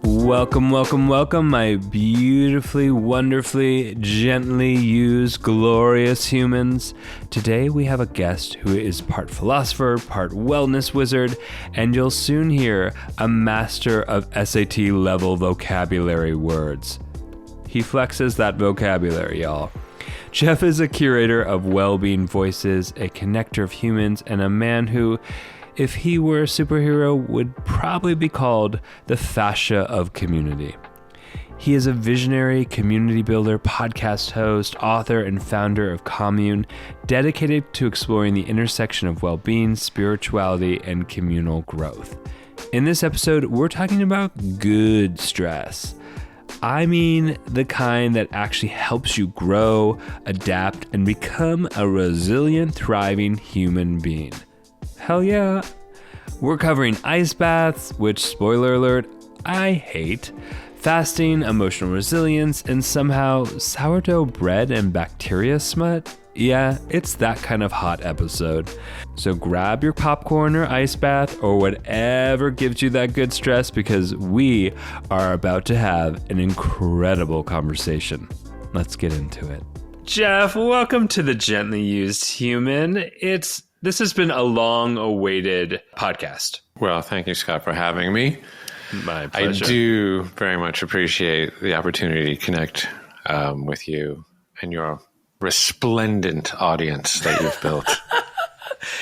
Welcome, welcome, welcome, my beautifully, wonderfully, gently used, glorious humans. Today we have a guest who is part philosopher, part wellness wizard, and you'll soon hear a master of SAT level vocabulary words. He flexes that vocabulary, y'all. Jeff is a curator of well-being voices, a connector of humans, and a man who, if he were a superhero, would probably be called the fascia of community. He is a visionary community builder, podcast host, author, and founder of Commune, dedicated to exploring the intersection of well-being, spirituality, and communal growth. In this episode, we're talking about good stress. I mean the kind that actually helps you grow, adapt, and become a resilient, thriving human being. Hell yeah. We're covering ice baths, which, spoiler alert, I hate, fasting, emotional resilience, and somehow sourdough bread and bacteria smut. Yeah, it's that kind of hot episode. So grab your popcorn or ice bath or whatever gives you that good stress, because we are about to have an incredible conversation. Let's get into it. Jeff, welcome to the Gently Used Human. This has been a long-awaited podcast. Well, thank you, Scott, for having me. My pleasure. I do very much appreciate the opportunity to connect with you and your resplendent audience that you've built.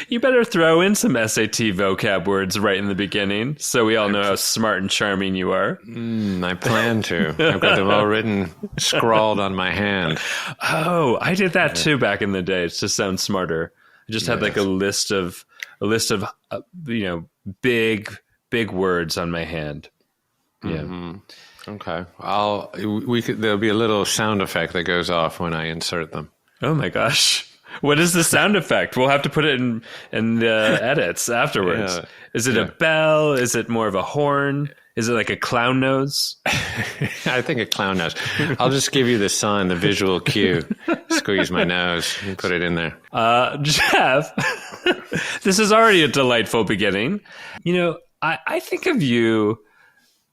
You better throw in some SAT vocab words right in the beginning so we all know how smart and charming you are. I plan to. I've got them all written, scrawled on my hand. Oh, I did that too back in the day to sound smarter. I just had like a list of big words on my hand. Yeah. Mm-hmm. Okay. There'll be a little sound effect that goes off when I insert them. Oh my gosh. What is the sound effect? We'll have to put it in the edits afterwards. Yeah. Is it a bell? Is it more of a horn? Is it like a clown nose? I think a clown nose. I'll just give you the sign, the visual cue. Squeeze my nose and put it in there. Jeff, this is already a delightful beginning. You know, I think of you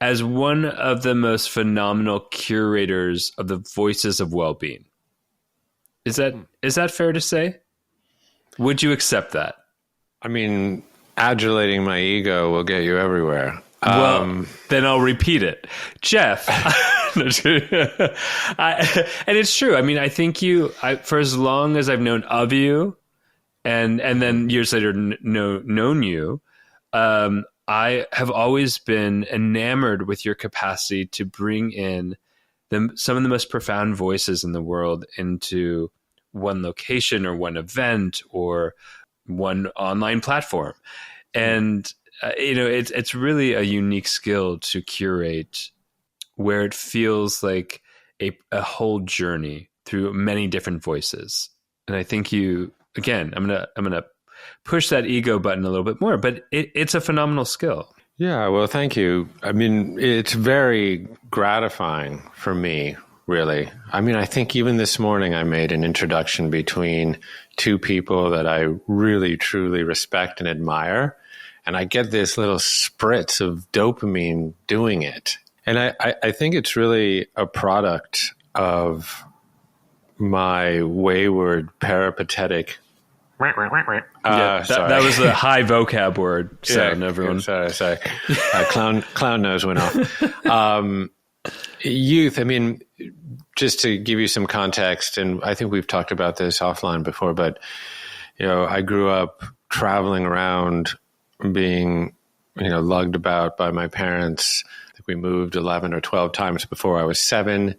as one of the most phenomenal curators of the voices of well-being. Is that fair to say? Would you accept that? I mean, adulating my ego will get you everywhere. Well, then I'll repeat it. Jeff, and it's true. I mean, I think for as long as I've known of you and then years later known you, I have always been enamored with your capacity to bring in some of the most profound voices in the world into one location or one event or one online platform. And it's really a unique skill to curate where it feels like a whole journey through many different voices. And I think I'm gonna push that ego button a little bit more, but it's a phenomenal skill. Yeah, well, thank you. I mean, it's very gratifying for me, really. I mean, I think even this morning I made an introduction between two people that I really, truly respect and admire. And I get this little spritz of dopamine doing it. And I think it's really a product of my wayward, peripatetic. That was a high vocab word sound, everyone. Sorry. Clown nose went off. Youth, I mean, just to give you some context, and I think we've talked about this offline before, but, I grew up traveling around, being, lugged about by my parents. I think we moved 11 or 12 times before I was 7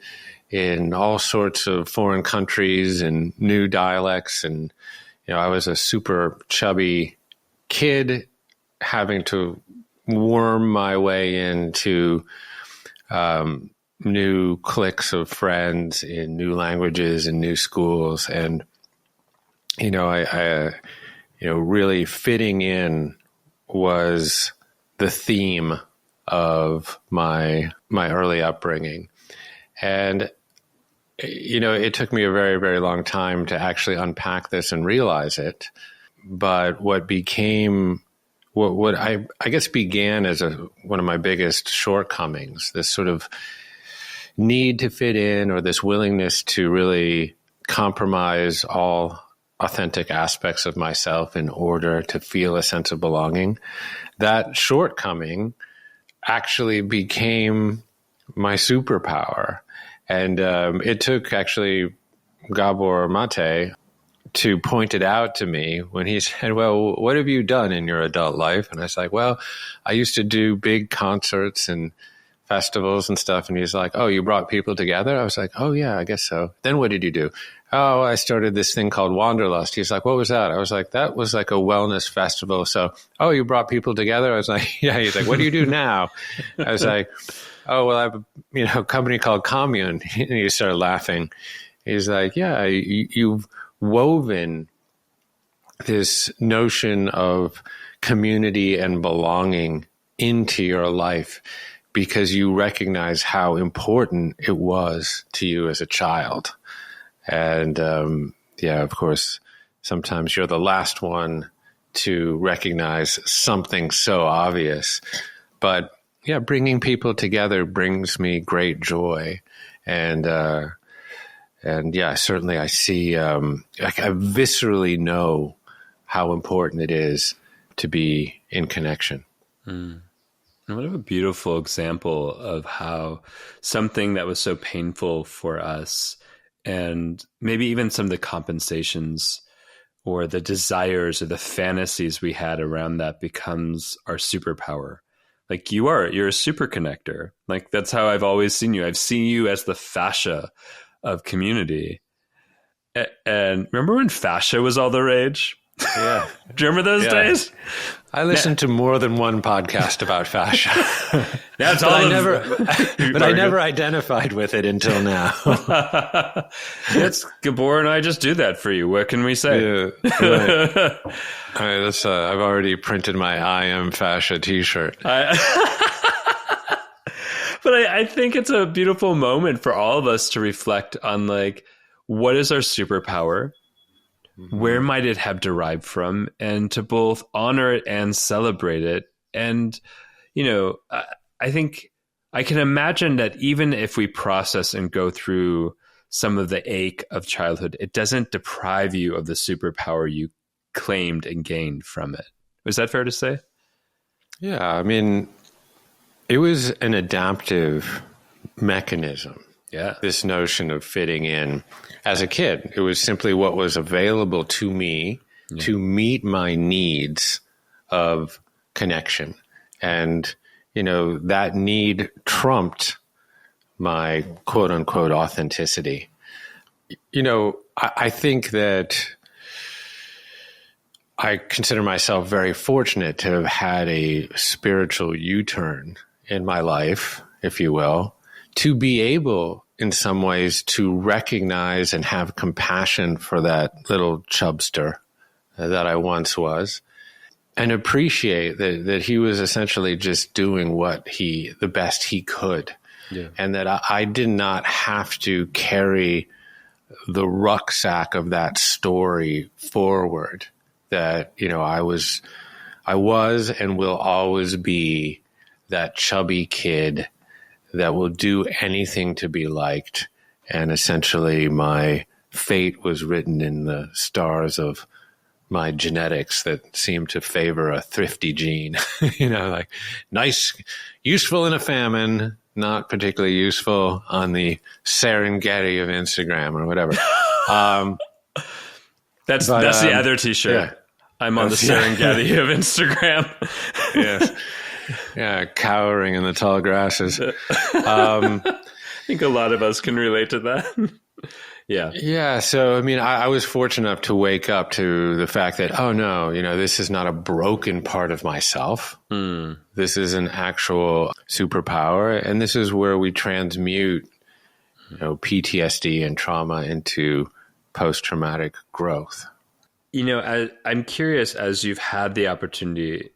in all sorts of foreign countries and new dialects. And, I was a super chubby kid having to worm my way into new cliques of friends in new languages and new schools. And, I really fitting in was the theme of my early upbringing. And, it took me a very, very long time to actually unpack this and realize it. But what became what I guess began as one of my biggest shortcomings, this sort of need to fit in, or this willingness to really compromise all authentic aspects of myself in order to feel a sense of belonging. That shortcoming actually became my superpower. And it took actually Gabor Mate to point it out to me when he said, well, what have you done in your adult life? And I was like, well, I used to do big concerts and festivals and stuff. And he's like, oh, you brought people together? I was like, oh, yeah, I guess so. Then what did you do? Oh, I started this thing called Wanderlust. He's like, what was that? I was like, that was like a wellness festival. So, oh, you brought people together? I was like, yeah. He's like, what do you do now? I was like, oh, well, I have a company called Commune. And he started laughing. He's like, yeah, you've woven this notion of community and belonging into your life because you recognize how important it was to you as a child. And of course, sometimes you're the last one to recognize something so obvious. But yeah, bringing people together brings me great joy. And yeah, certainly I see, I viscerally know how important it is to be in connection. Mm. And what a beautiful example of how something that was so painful for us, and maybe even some of the compensations or the desires or the fantasies we had around that, becomes our superpower. Like you're a super connector. Like that's how I've always seen you. I've seen you as the fascia of community. And remember when fascia was all the rage? Yeah. Do you remember those days? I listened to more than one podcast about fascia. That's all. I never identified with it until now. It's Gabor and I just do that for you. What can we say? Yeah, right. All right, I've already printed my I am fascia t-shirt. But I think it's a beautiful moment for all of us to reflect on, like, what is our superpower? Mm-hmm. Where might it have derived from? And to both honor it and celebrate it. And, I think I can imagine that even if we process and go through some of the ache of childhood, it doesn't deprive you of the superpower you claimed and gained from it. Was that fair to say? Yeah, I mean, it was an adaptive mechanism. Yeah. This notion of fitting in. As a kid, it was simply what was available to me to meet my needs of connection. And, that need trumped my quote unquote authenticity. I think that I consider myself very fortunate to have had a spiritual U-turn in my life, if you will, to be able in some ways to recognize and have compassion for that little chubster that I once was, and appreciate that he was essentially just doing the best he could. Yeah. And that I did not have to carry the rucksack of that story forward, that, I was and will always be that chubby kid that will do anything to be liked. And essentially my fate was written in the stars of my genetics that seemed to favor a thrifty gene, like nice, useful in a famine, not particularly useful on the Serengeti of Instagram or whatever. That's the other t-shirt. Yeah. I'm on the Serengeti of Instagram. Yes. Yeah, cowering in the tall grasses. I think a lot of us can relate to that. Yeah. Yeah. So, I was fortunate enough to wake up to the fact that, oh no, this is not a broken part of myself. Mm. This is an actual superpower. And this is where we transmute, PTSD and trauma into post-traumatic growth. I'm curious, as you've had the opportunity.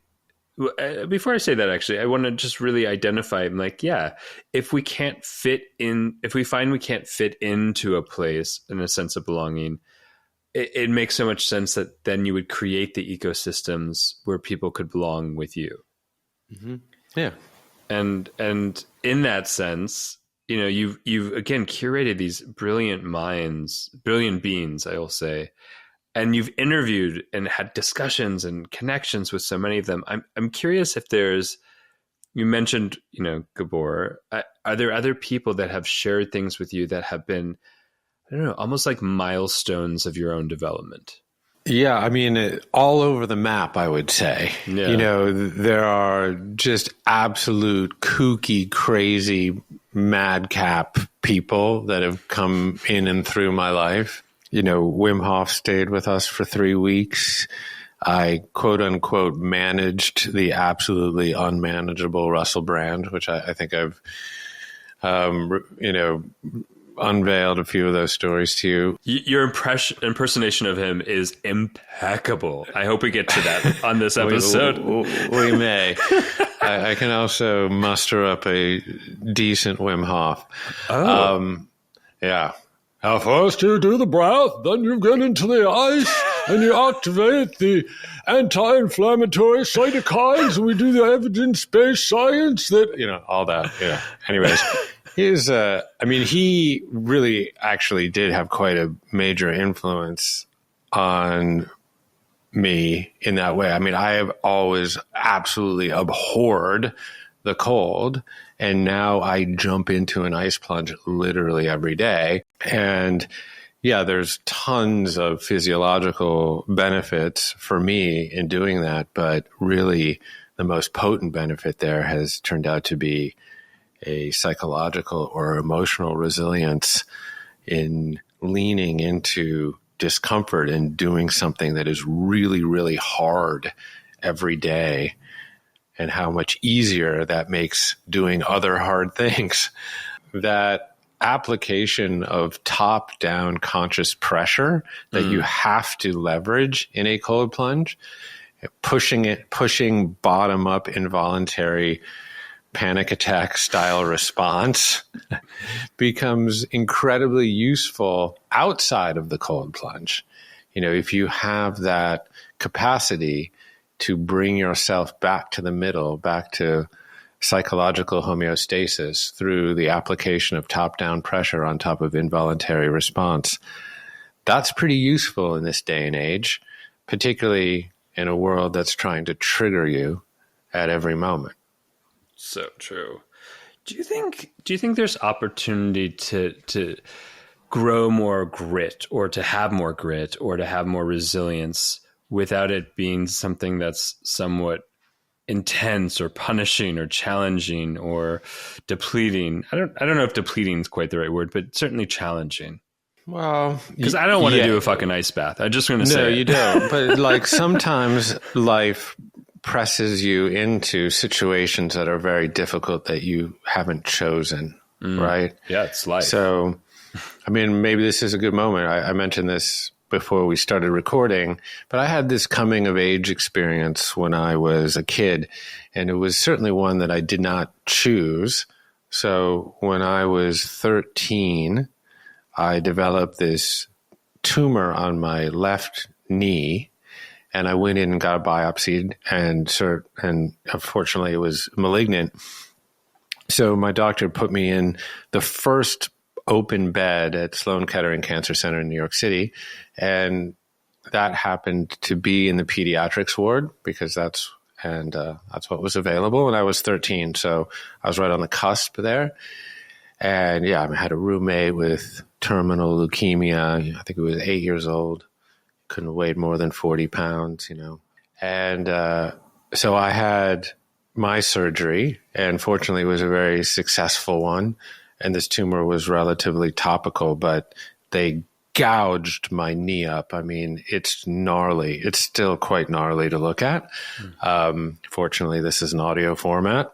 Before I say that, actually, I want to just really identify, if we find we can't fit into a place in a sense of belonging, it makes so much sense that then you would create the ecosystems where people could belong with you. Mm-hmm. Yeah. And in that sense, you know, you've again curated these brilliant minds, brilliant beings, I will say, and you've interviewed and had discussions and connections with so many of them. I'm curious if there's, you mentioned, you know, Gabor, are there other people that have shared things with you that have been, I don't know, almost like milestones of your own development? Yeah, I mean, all over the map, I would say. Yeah. You know, there are just absolute kooky, crazy, madcap people that have come in and through my life. You know, Wim Hof stayed with us for 3 weeks. I, quote unquote, managed the absolutely unmanageable Russell Brand, which I think I've, you know, unveiled a few of those stories to you. Your impersonation of him is impeccable. I hope we get to that on this episode. We may. I can also muster up a decent Wim Hof. Oh. Yeah. Now first you do the breath, then you get into the ice, and you activate the anti-inflammatory cytokines, and we do the evidence-based science that, you know, all that. Yeah. Anyways. He really actually did have quite a major influence on me in that way. I mean, I have always absolutely abhorred the cold, and now I jump into an ice plunge literally every day. And yeah, there's tons of physiological benefits for me in doing that, but really the most potent benefit there has turned out to be a psychological or emotional resilience in leaning into discomfort and doing something that is really, really hard every day, and how much easier that makes doing other hard things. That application of top-down conscious pressure that you have to leverage in a cold plunge, pushing bottom-up involuntary panic attack style response becomes incredibly useful outside of the cold plunge. You know, if you have that capacity to bring yourself back to the middle, back to psychological homeostasis through the application of top-down pressure on top of involuntary response, that's pretty useful in this day and age, particularly in a world that's trying to trigger you at every moment. So true. Do you think there's opportunity to grow more grit, or to have more grit, or to have more resilience without it being something that's somewhat intense or punishing or challenging or depleting? I don't know if depleting is quite the right word, but certainly challenging. Well, because I don't want to do a fucking ice bath. I'm just going to say no, you don't. But like sometimes life presses you into situations that are very difficult that you haven't chosen, right? Yeah, it's life. So, I mean, maybe this is a good moment. I mentioned this before we started recording, but I had this coming of age experience when I was a kid, and it was certainly one that I did not choose. So when I was 13, I developed this tumor on my left knee, and I went in and got biopsied, and unfortunately it was malignant. So my doctor put me in the first open bed at Sloan Kettering Cancer Center in New York City, and that happened to be in the pediatrics ward because that's what was available when I was 13. So I was right on the cusp there. And yeah, I had a roommate with terminal leukemia. I think it was 8 years old. Couldn't have weighed more than 40 pounds, you know. And so I had my surgery, and fortunately it was a very successful one. And this tumor was relatively topical, but they gouged my knee up. I mean, it's gnarly. It's still quite gnarly to look at. Fortunately, this is an audio format.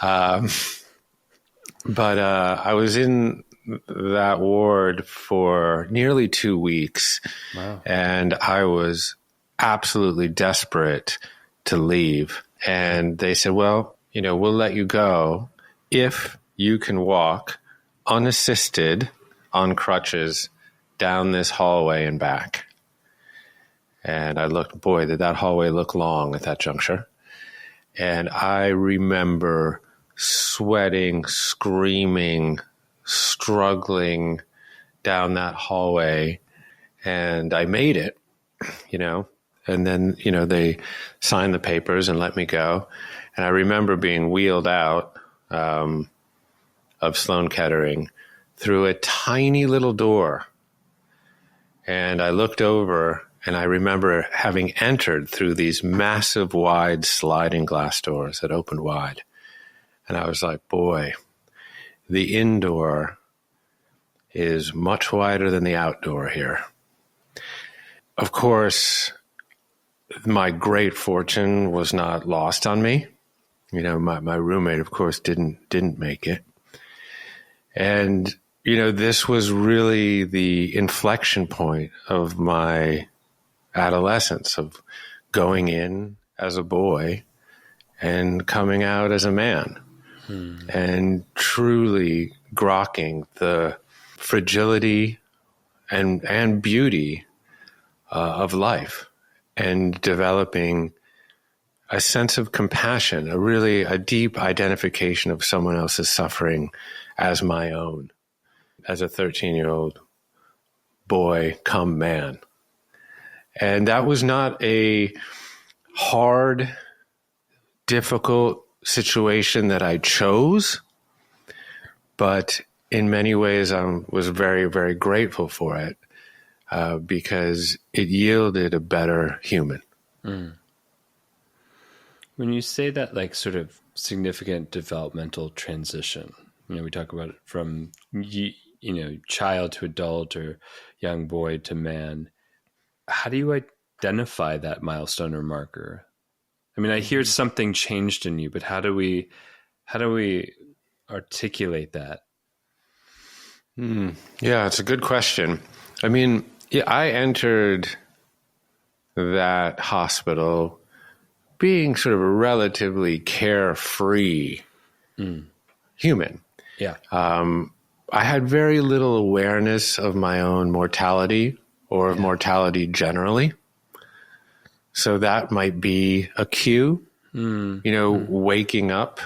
But I was in that ward for nearly 2 weeks. Wow. And I was absolutely desperate to leave. And they said, well, you know, we'll let you go if you can walk unassisted on crutches down this hallway and back. And I looked, boy, did that hallway look long at that juncture. And I remember sweating, screaming, struggling down that hallway. And I made it, and then, they signed the papers and let me go. And I remember being wheeled out of Sloan Kettering through a tiny little door. And I looked over, and I remember having entered through these massive, wide sliding glass doors that opened wide. And I was like, boy, the indoor is much wider than the outdoor here. Of course, my great fortune was not lost on me. My roommate, of course, didn't make it. And, this was really the inflection point of my adolescence, of going in as a boy and coming out as a man, and truly grokking the fragility and beauty of life, and developing a sense of compassion, a deep identification of someone else's suffering as my own, as a 13-year-old boy come man. And that was not a hard, difficult situation that I chose, but in many ways I was very, very grateful for it, because it yielded a better human. Mm. When you say that, like, sort of significant developmental transition, we talk about it from, child to adult or young boy to man. How do you identify that milestone or marker? I mean, I hear something changed in you, but how do we articulate that? Yeah, it's a good question. I mean, I entered that hospital being sort of a relatively carefree human. Yeah. I had very little awareness of my own mortality or of mortality generally. So that might be a cue, waking up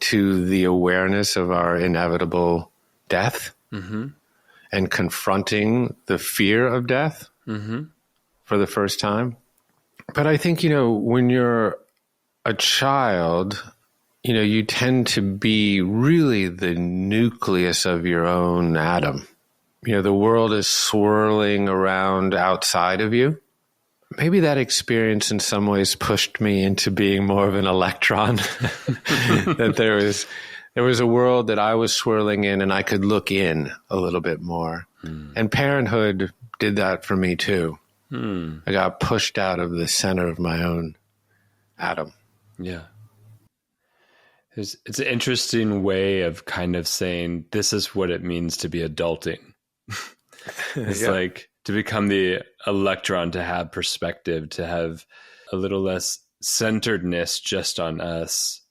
to the awareness of our inevitable death, and confronting the fear of death for the first time. But I think, when you're a child, you tend to be really the nucleus of your own atom. The world is swirling around outside of you. Maybe that experience in some ways pushed me into being more of an electron, that there was a world that I was swirling in, and I could look in a little bit more. And parenthood did that for me too. I got pushed out of the center of my own atom. Yeah. It's an interesting way of kind of saying, this is what it means to be adulting. It's like to become the electron, to have perspective, to have a little less centeredness just on us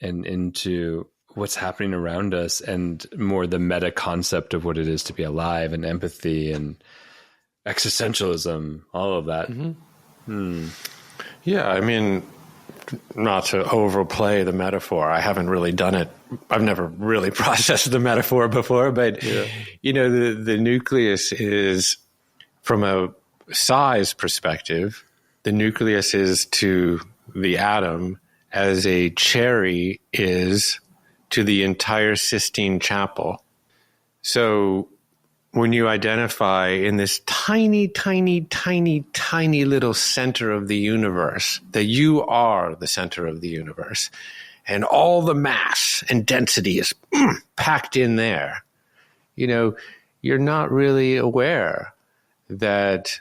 and into what's happening around us, and more the meta concept of what it is to be alive, and empathy and existentialism, all of that. Yeah, I mean, not to overplay the metaphor, I haven't really done it. I've never really processed the metaphor before, but the nucleus is, from a size perspective, the nucleus is to the atom as a cherry is to the entire Sistine Chapel. So when you identify in this tiny, tiny, tiny, tiny little center of the universe, that you are the center of the universe, and all the mass and density is packed in there, you're not really aware that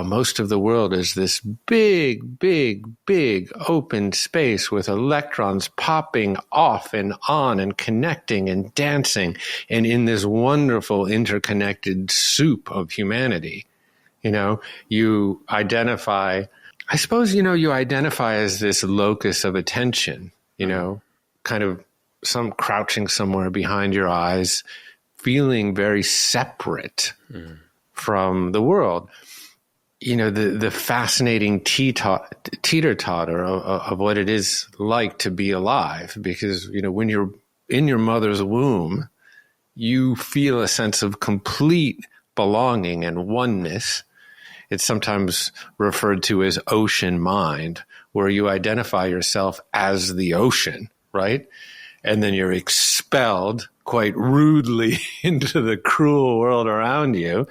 most of the world is this big, big, big open space with electrons popping off and on and connecting and dancing, and in this wonderful interconnected soup of humanity. You identify, I suppose, you identify as this locus of attention, kind of crouching somewhere behind your eyes, feeling very separate from the world. the fascinating teeter-totter of what it is like to be alive. Because, when you're in your mother's womb, you feel a sense of complete belonging and oneness. It's sometimes referred to as ocean mind, where you identify yourself as the ocean, right? And then you're expelled quite rudely into the cruel world around you.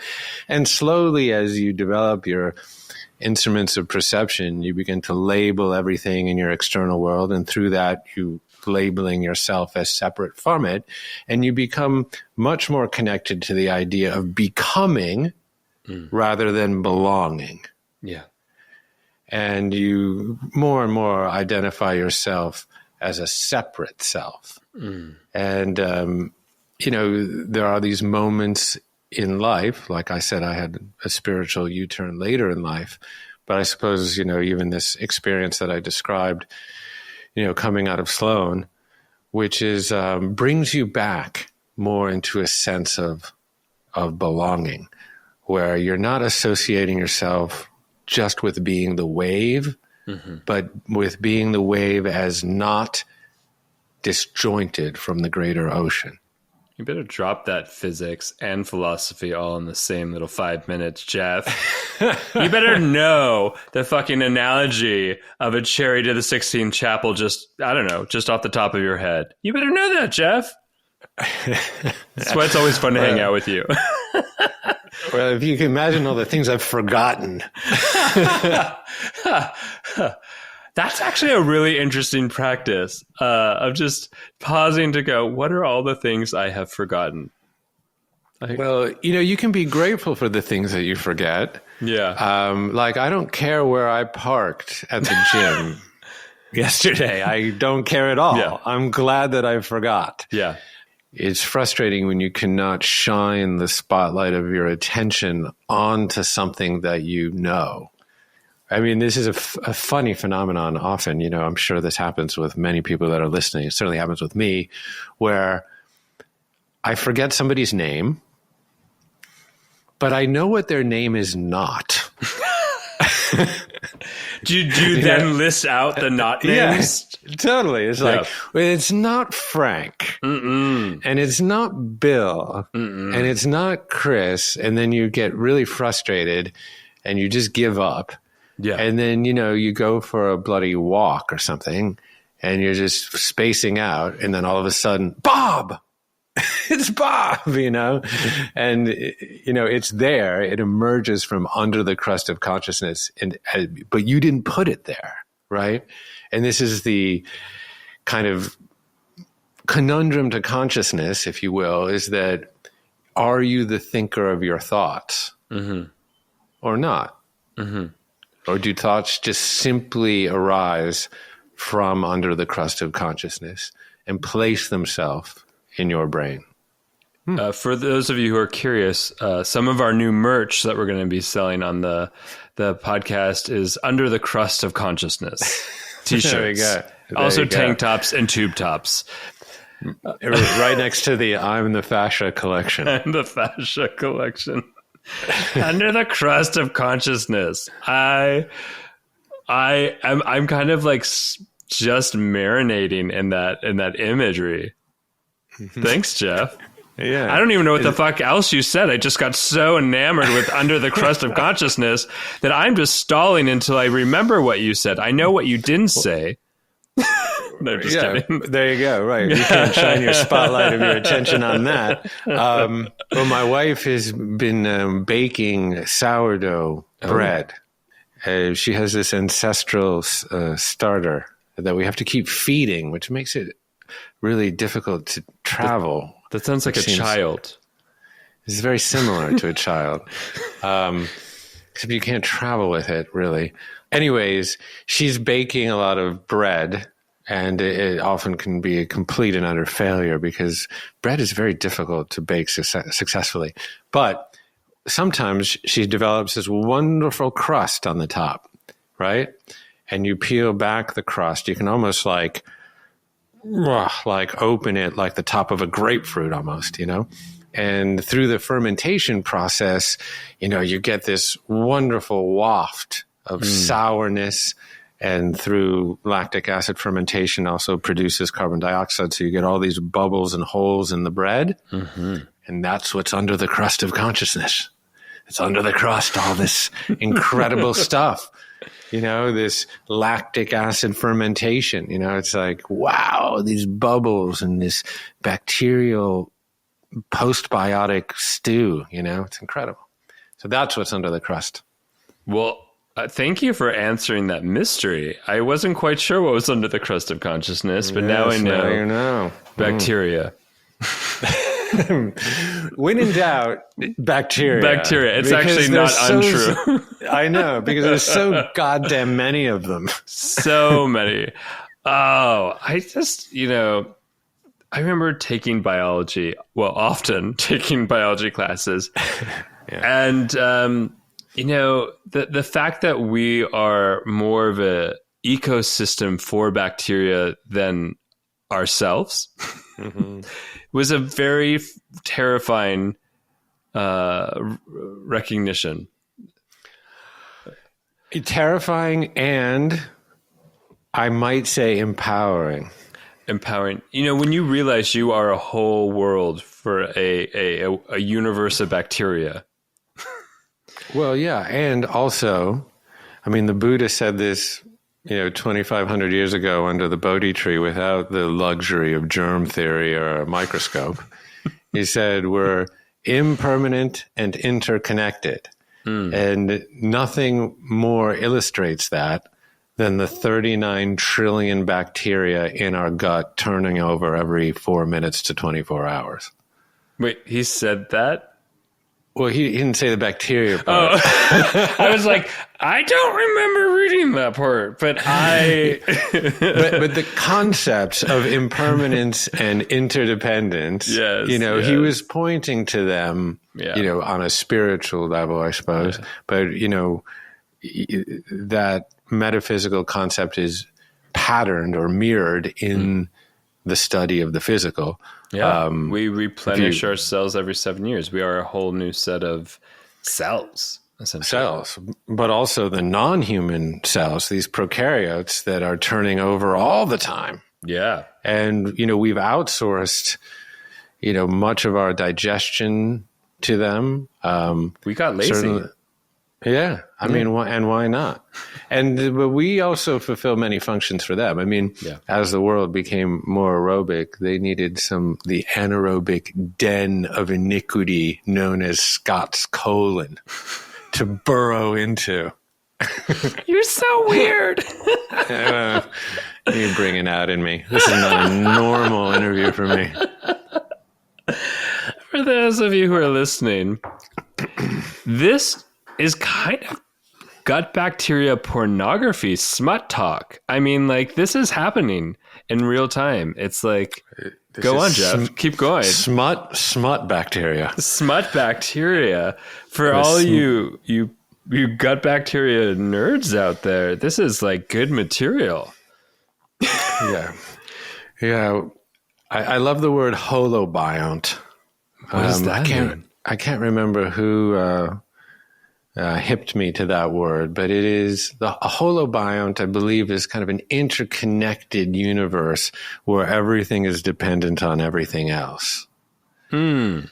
And slowly, as you develop your instruments of perception, you begin to label everything in your external world. And through that, you labeling yourself as separate from it. And you become much more connected to the idea of becoming rather than belonging. Yeah. And you more and more identify yourself as a separate self. And, there are these moments in life. Like I said, I had a spiritual U-turn later in life. But I suppose, even this experience that I described, coming out of Sloan, which is brings you back more into a sense of belonging, where you're not associating yourself just with being the wave, but with being the wave as not disjointed from the greater ocean. You better drop that physics and philosophy all in the same little 5 minutes, Jeff. You better know the fucking analogy of a cherry to the 16th chapel just off the top of your head. You better know that, Jeff. That's why it's always fun to hang out with you. Well, if you can imagine all the things I've forgotten. That's actually a really interesting practice of just pausing to go, what are all the things I have forgotten? Well, you can be grateful for the things that you forget. Yeah. Like, I don't care where I parked at the gym yesterday. I don't care at all. Yeah. I'm glad that I forgot. Yeah. It's frustrating when you cannot shine the spotlight of your attention onto something that you know. I mean, this is a funny phenomenon often. I'm sure this happens with many people that are listening. It certainly happens with me, where I forget somebody's name, but I know what their name is not. Do you then list out the not names? Yeah, totally. It's like, well, it's not Frank, and it's not Bill, and it's not Chris. And then you get really frustrated and you just give up. Yeah. And then, you go for a bloody walk or something and you're just spacing out. And then all of a sudden, Bob, it's Bob, and, it's there. It emerges from under the crust of consciousness, but you didn't put it there. Right. And this is the kind of conundrum to consciousness, if you will, is that, are you the thinker of your thoughts or not? Or do thoughts just simply arise from under the crust of consciousness and place themselves in your brain? For those of you who are curious, some of our new merch that we're going to be selling on the podcast is Under the Crust of Consciousness t-shirts. There we go. Also tank tops and tube tops. Right next to the I'm the Fascia collection. And the Fascia collection. Under the crust of consciousness. I'm kind of like just marinating in that imagery. Thanks, Jeff. Yeah. I don't even know what the fuck else you said. I just got so enamored with Under the Crust of Consciousness that I'm just stalling until I remember what you said. I know what you didn't say. No, just kidding. There you go. Right. You can't shine your spotlight of your attention on that. Well, my wife has been baking sourdough bread. She has this ancestral starter that we have to keep feeding, which makes it really difficult to travel. That sounds like a child. It's very similar to a child. Except you can't travel with it, really. Anyways, she's baking a lot of bread. And it often can be a complete and utter failure because bread is very difficult to bake successfully. But sometimes she develops this wonderful crust on the top, right? And you peel back the crust. You can almost like open it like the top of a grapefruit almost, And through the fermentation process, you get this wonderful waft of sourness. And through lactic acid fermentation also produces carbon dioxide. So you get all these bubbles and holes in the bread. Mm-hmm. And that's what's under the crust of consciousness. It's under the crust, all this incredible stuff. This lactic acid fermentation. It's like, wow, these bubbles and this bacterial postbiotic stew. It's incredible. So that's what's under the crust. Well, thank you for answering that mystery. I wasn't quite sure what was under the crust of consciousness, but now I know. Now you know. Bacteria. When in doubt, bacteria. Bacteria. It's actually not untrue. I know, because there's so goddamn many of them. So many. Oh, I just, I remember taking biology, often taking biology classes. Yeah. And, the fact that we are more of a ecosystem for bacteria than ourselves was a very terrifying recognition. Terrifying and I might say empowering. Empowering. When you realize you are a whole world for a universe of bacteria. Well, yeah. And also, the Buddha said this, 2,500 years ago under the Bodhi tree without the luxury of germ theory or a microscope. He said, we're impermanent and interconnected. And nothing more illustrates that than the 39 trillion bacteria in our gut turning over every 4 minutes to 24 hours. Wait, he said that? Well, he didn't say the bacteria part. Oh. I was like, I don't remember reading that part, but but the concepts of impermanence and interdependence, he was pointing to them, on a spiritual level, I suppose. Yeah. But, that metaphysical concept is patterned or mirrored in the study of the physical. Yeah, we replenish our cells every 7 years. We are a whole new set of cells, essentially. Cells, but also the non-human cells, these prokaryotes that are turning over all the time. Yeah. And, we've outsourced, much of our digestion to them. We got lazy. Yeah. Why not? But we also fulfill many functions for them. As the world became more aerobic, they needed the anaerobic den of iniquity known as Scott's colon to burrow into. You're so weird. You're bringing out in me. This is not a normal interview for me. For those of you who are listening, this is kind of gut bacteria pornography, smut talk. This is happening in real time. It's like, go on, Jeff. Keep going. Smut bacteria. Smut bacteria. For all you gut bacteria nerds out there, this is like good material. Yeah. Yeah. I love the word holobiont. What does that mean? I can't remember who hipped me to that word, but it is a holobiont, I believe, is kind of an interconnected universe where everything is dependent on everything else. So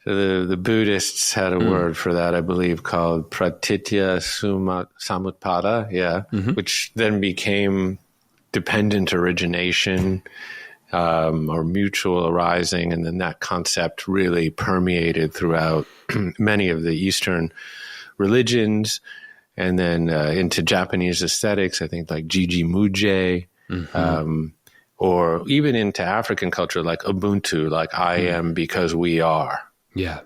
the Buddhists had a word for that, I believe, called pratitya samutpada, which then became dependent origination or mutual arising, and then that concept really permeated throughout many of the Eastern religions, and then into Japanese aesthetics, I think like Jiji Muje, or even into African culture like Ubuntu, like I am because we are. Yeah.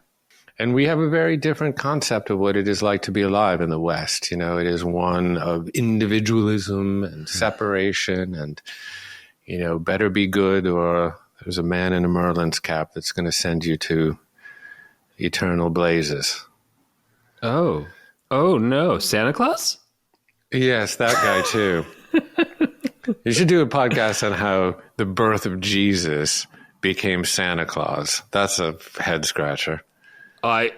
And we have a very different concept of what it is like to be alive in the West. It is one of individualism and separation and, better be good or there's a man in a Merlin's cap that's going to send you to eternal blazes. Oh no. Santa Claus? Yes, that guy too. You should do a podcast on how the birth of Jesus became Santa Claus. That's a head scratcher. I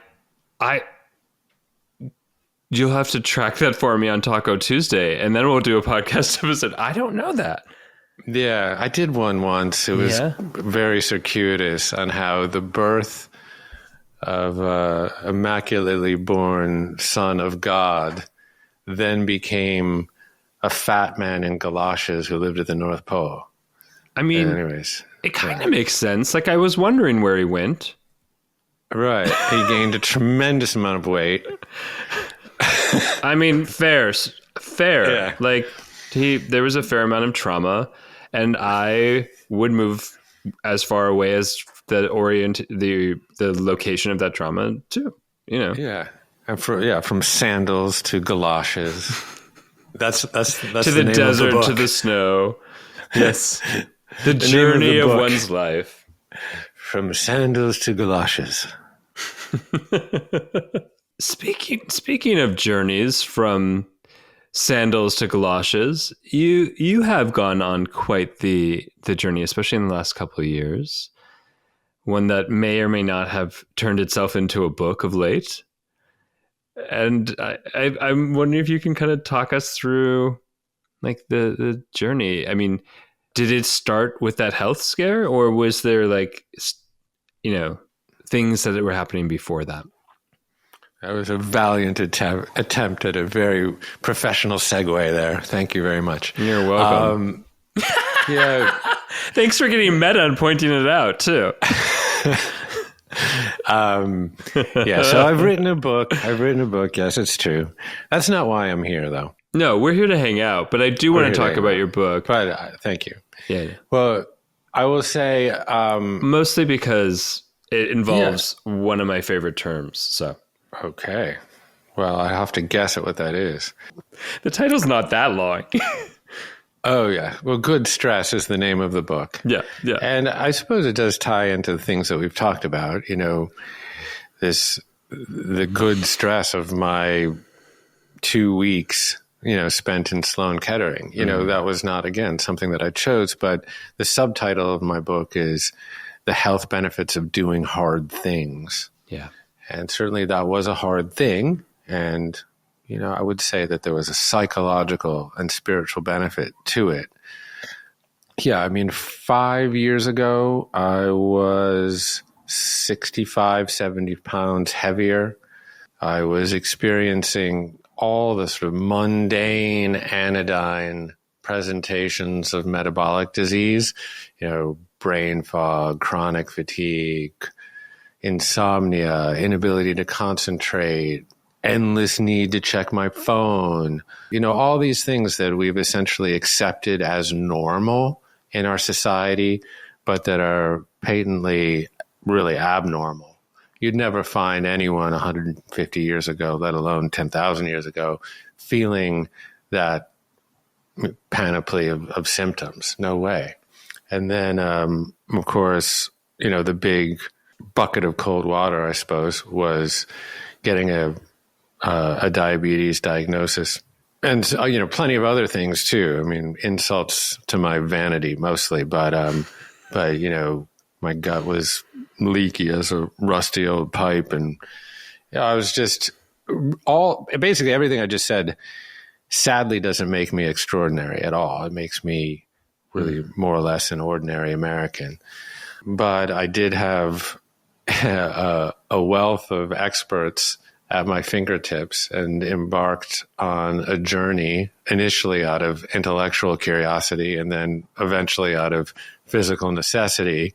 You'll have to track that for me on Taco Tuesday, and then we'll do a podcast episode. I don't know that. Yeah, I did one once. It was very circuitous on how the birth of immaculately born Son of God then became a fat man in galoshes who lived at the North Pole. I mean, anyways, it kind of makes sense. Like, I was wondering where he went. Right. He gained a tremendous amount of weight. I mean, fair. Yeah. Like, there was a fair amount of trauma, and I would move as far away as the location of that trauma too. You know. Yeah. And from sandals to galoshes. That's to the the desert, to the snow. Yes. The journey of one's life. From sandals to galoshes. Speaking of journeys from sandals to galoshes, you have gone on quite the journey, especially in the last couple of years. One that may or may not have turned itself into a book of late. And I'm wondering if you can kind of talk us through like the journey. I mean, did it start with that health scare, or was there like, things that were happening before that? That was a valiant attempt at a very professional segue there. Thank you very much. You're welcome. Yeah. Thanks for getting meta and pointing it out too. So I've written a book. Yes, it's true. That's not why I'm here, though. No, we're here to hang out, but I do want to talk about your book. But thank you. Yeah. Well, I will say mostly because it involves one of my favorite terms. So okay. Well, I have to guess at what that is. The title's not that long. Oh, yeah. Well, Good Stress is the name of the book. Yeah. And I suppose it does tie into the things that we've talked about, the good stress of my 2 weeks, spent in Sloan Kettering. That was not, again, something that I chose, but the subtitle of my book is The Health Benefits of Doing Hard Things. Yeah. And certainly that was a hard thing. And I would say that there was a psychological and spiritual benefit to it. Yeah, I mean, 5 years ago, I was 65, 70 pounds heavier. I was experiencing all the sort of mundane, anodyne presentations of metabolic disease, brain fog, chronic fatigue, insomnia, inability to concentrate, endless need to check my phone, all these things that we've essentially accepted as normal in our society, but that are patently really abnormal. You'd never find anyone 150 years ago, let alone 10,000 years ago, feeling that panoply of symptoms. No way. And then, of course, the big bucket of cold water, I suppose, was getting a diabetes diagnosis, and plenty of other things too. I mean, insults to my vanity mostly, but my gut was leaky as a rusty old pipe, and I was just basically everything I just said. Sadly, doesn't make me extraordinary at all. It makes me really more or less an ordinary American. But I did have a wealth of experts at my fingertips and embarked on a journey initially out of intellectual curiosity and then eventually out of physical necessity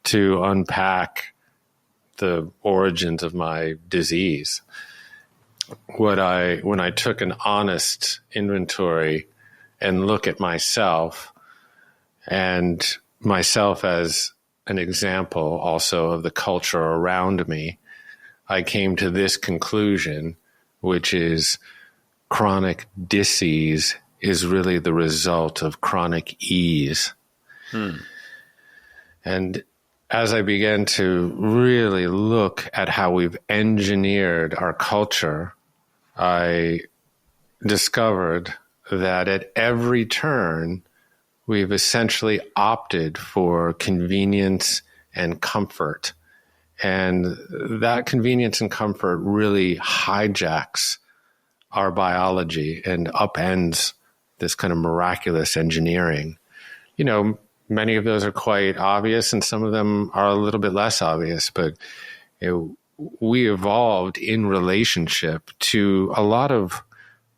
to unpack the origins of my disease. When I took an honest inventory and look at myself and myself as an example also of the culture around me, I came to this conclusion, which is chronic disease is really the result of chronic ease. And as I began to really look at how we've engineered our culture, I discovered that at every turn, we've essentially opted for convenience and comfort. And that convenience and comfort really hijacks our biology and upends this kind of miraculous engineering. You know, many of those are quite obvious and some of them are a little bit less obvious, but we evolved in relationship to a lot of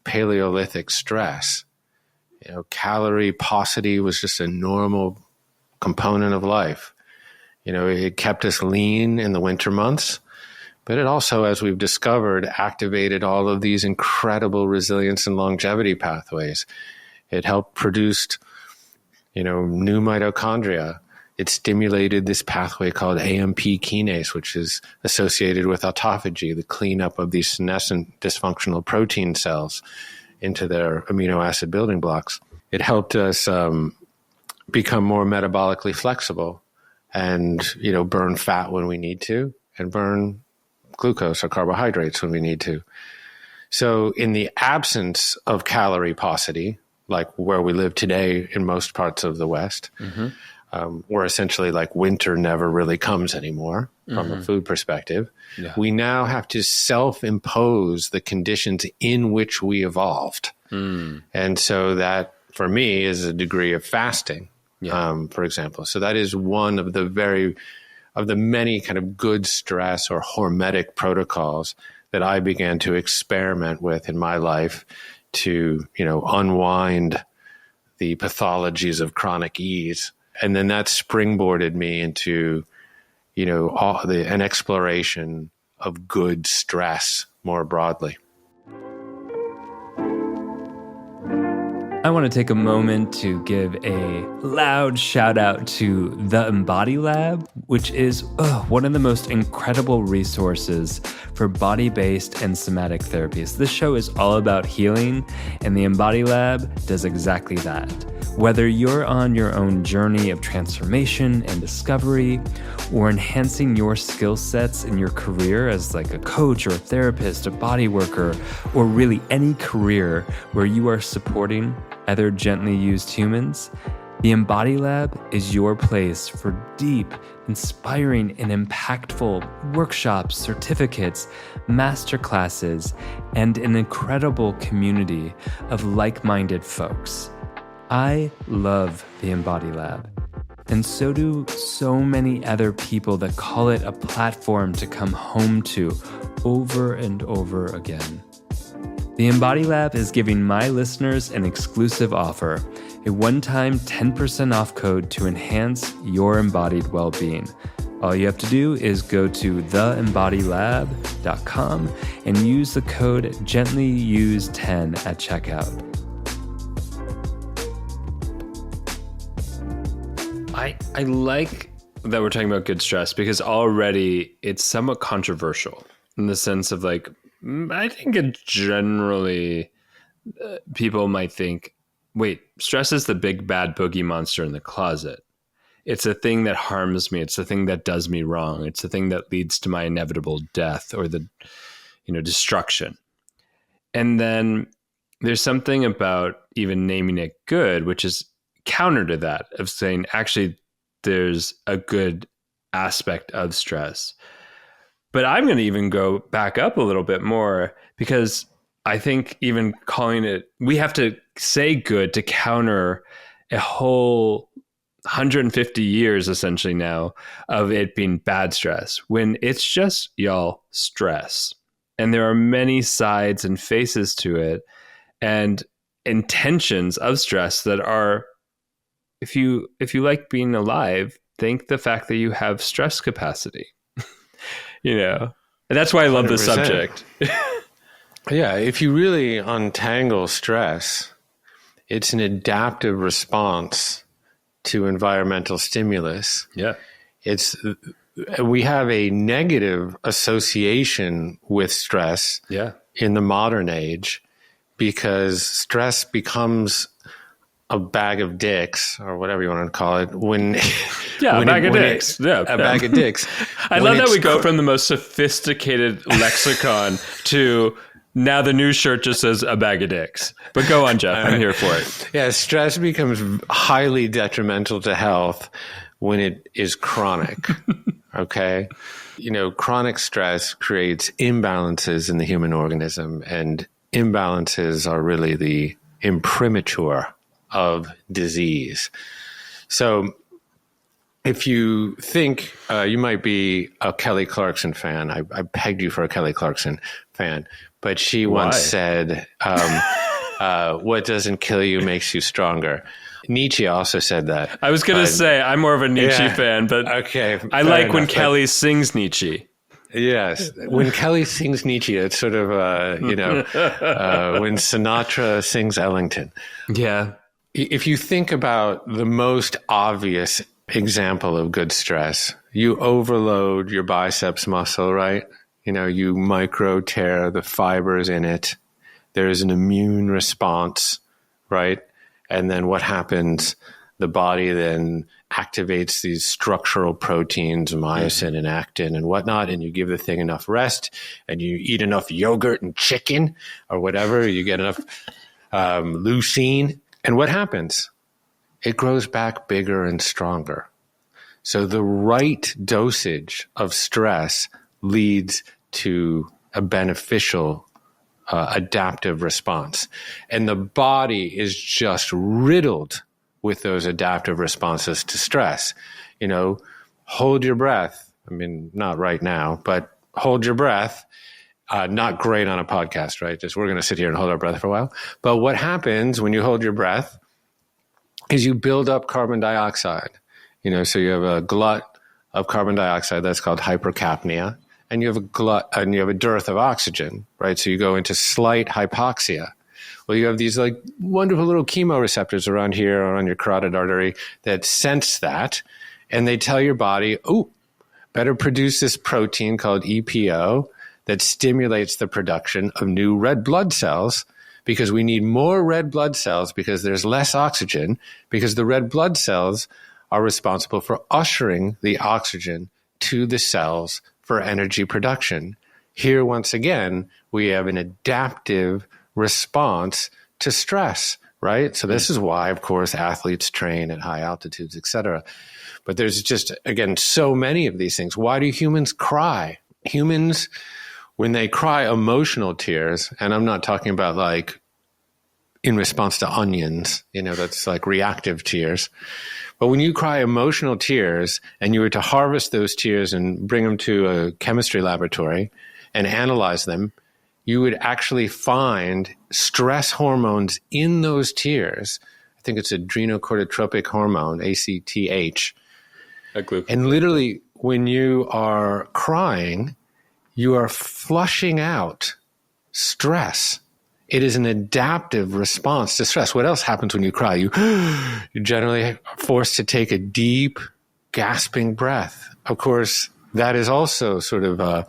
Paleolithic stress. You know, calorie paucity was just a normal component of life. You know, it kept us lean in the winter months, but it also, as we've discovered, activated all of these incredible resilience and longevity pathways. It helped produce, you know, new mitochondria. It stimulated this pathway called AMP kinase, which is associated with autophagy, the cleanup of these senescent dysfunctional protein cells into their amino acid building blocks. It helped us become more metabolically flexible and, you know, burn fat when we need to and burn glucose or carbohydrates when we need to. So in the absence of calorie paucity, like where we live today in most parts of the West, where essentially like winter never really comes anymore from a food perspective, we now have to self-impose the conditions in which we evolved. And so that, for me, is a degree of fasting, for example. So that is one of the many kind of good stress or hormetic protocols that I began to experiment with in my life to, you know, unwind the pathologies of chronic ease. And then that springboarded me into, you know, an exploration of good stress more broadly. I want to take a moment to give a loud shout out to the Embody Lab, which is one of the most incredible resources for body-based and somatic therapies. This show is all about healing, and the Embody Lab does exactly that. Whether you're on your own journey of transformation and discovery, or enhancing your skill sets in your career as like a coach or a therapist, a body worker, or really any career where you are supporting other gently used humans, the Embody Lab is your place for deep, inspiring, and impactful workshops, certificates, masterclasses, and an incredible community of like-minded folks. I love the Embody Lab, and so do so many other people that call it a platform to come home to over and over again. The Embody Lab is giving my listeners an exclusive offer, a one-time 10% off code to enhance your embodied well-being. All you have to do is go to theembodylab.com and use the code GentlyUse10 at checkout. I like that we're talking about good stress because already it's somewhat controversial in the sense of like, I think it generally people might think, wait, stress is the big bad boogie monster in the closet. It's a thing that harms me. It's the thing that does me wrong. It's the thing that leads to my inevitable death or the, you know, destruction. And then there's something about even naming it good, which is counter to that, of saying, actually, there's a good aspect of stress. But I'm going to even go back up a little bit more because I think even calling it, we have to say good to counter a whole 150 years essentially now of it being bad stress when it's just, y'all, stress. And there are many sides and faces to it and intentions of stress that are, if you like being alive, think the fact that you have stress capacity. You know, and that's why I love 100%. This subject. Yeah, if you really untangle stress, it's an adaptive response to environmental stimulus. Yeah. We have a negative association with stress in the modern age because stress becomes a bag of dicks or whatever you want to call it when a bag of dicks. Bag of dicks. I love that we go from the most sophisticated lexicon to Now the new shirt just says a bag of dicks. But go on, Jeff. I'm here for it. Yeah, stress becomes highly detrimental to health when it is chronic. Okay? Chronic stress creates imbalances in the human organism, and imbalances are really the imprimatur of disease. So if you think you might be a Kelly Clarkson fan, I pegged you for a Kelly Clarkson fan, but she once said, what doesn't kill you makes you stronger. Nietzsche also said that. I was going to say, I'm more of a Nietzsche fan, but okay, I like when Kelly sings Nietzsche. Yes. When Kelly sings Nietzsche, it's sort of, when Sinatra sings Ellington. Yeah. If you think about the most obvious example of good stress, you overload your biceps muscle, right? You micro tear the fibers in it. There's an immune response, right? And then what happens? The body then activates these structural proteins, myosin and actin and whatnot, and you give the thing enough rest, and you eat enough yogurt and chicken or whatever, you get enough leucine, and what happens? It grows back bigger and stronger. So the right dosage of stress leads to a beneficial adaptive response. And the body is just riddled with those adaptive responses to stress. Hold your breath. I mean, not right now, but hold your breath. Not great on a podcast, right? Just we're going to sit here and hold our breath for a while. But what happens when you hold your breath is you build up carbon dioxide. So you have a glut of carbon dioxide that's called hypercapnia, and you have a glut and you have a dearth of oxygen, right? So you go into slight hypoxia. Well, you have these like wonderful little chemoreceptors around here or on your carotid artery that sense that, and they tell your body, oh, better produce this protein called EPO that stimulates the production of new red blood cells, because we need more red blood cells because there's less oxygen, because the red blood cells are responsible for ushering the oxygen to the cells for energy production. Here, once again, we have an adaptive response to stress, right? So this is why, of course, athletes train at high altitudes, et cetera. But there's just, again, so many of these things. Why do humans cry? Humans, when they cry emotional tears, and I'm not talking about like in response to onions, that's like reactive tears. But when you cry emotional tears and you were to harvest those tears and bring them to a chemistry laboratory and analyze them, you would actually find stress hormones in those tears. I think it's adrenocorticotropic hormone, ACTH. And literally, when you are crying, you are flushing out stress. It is an adaptive response to stress. What else happens when you cry? You're generally forced to take a deep, gasping breath. Of course, that is also sort of a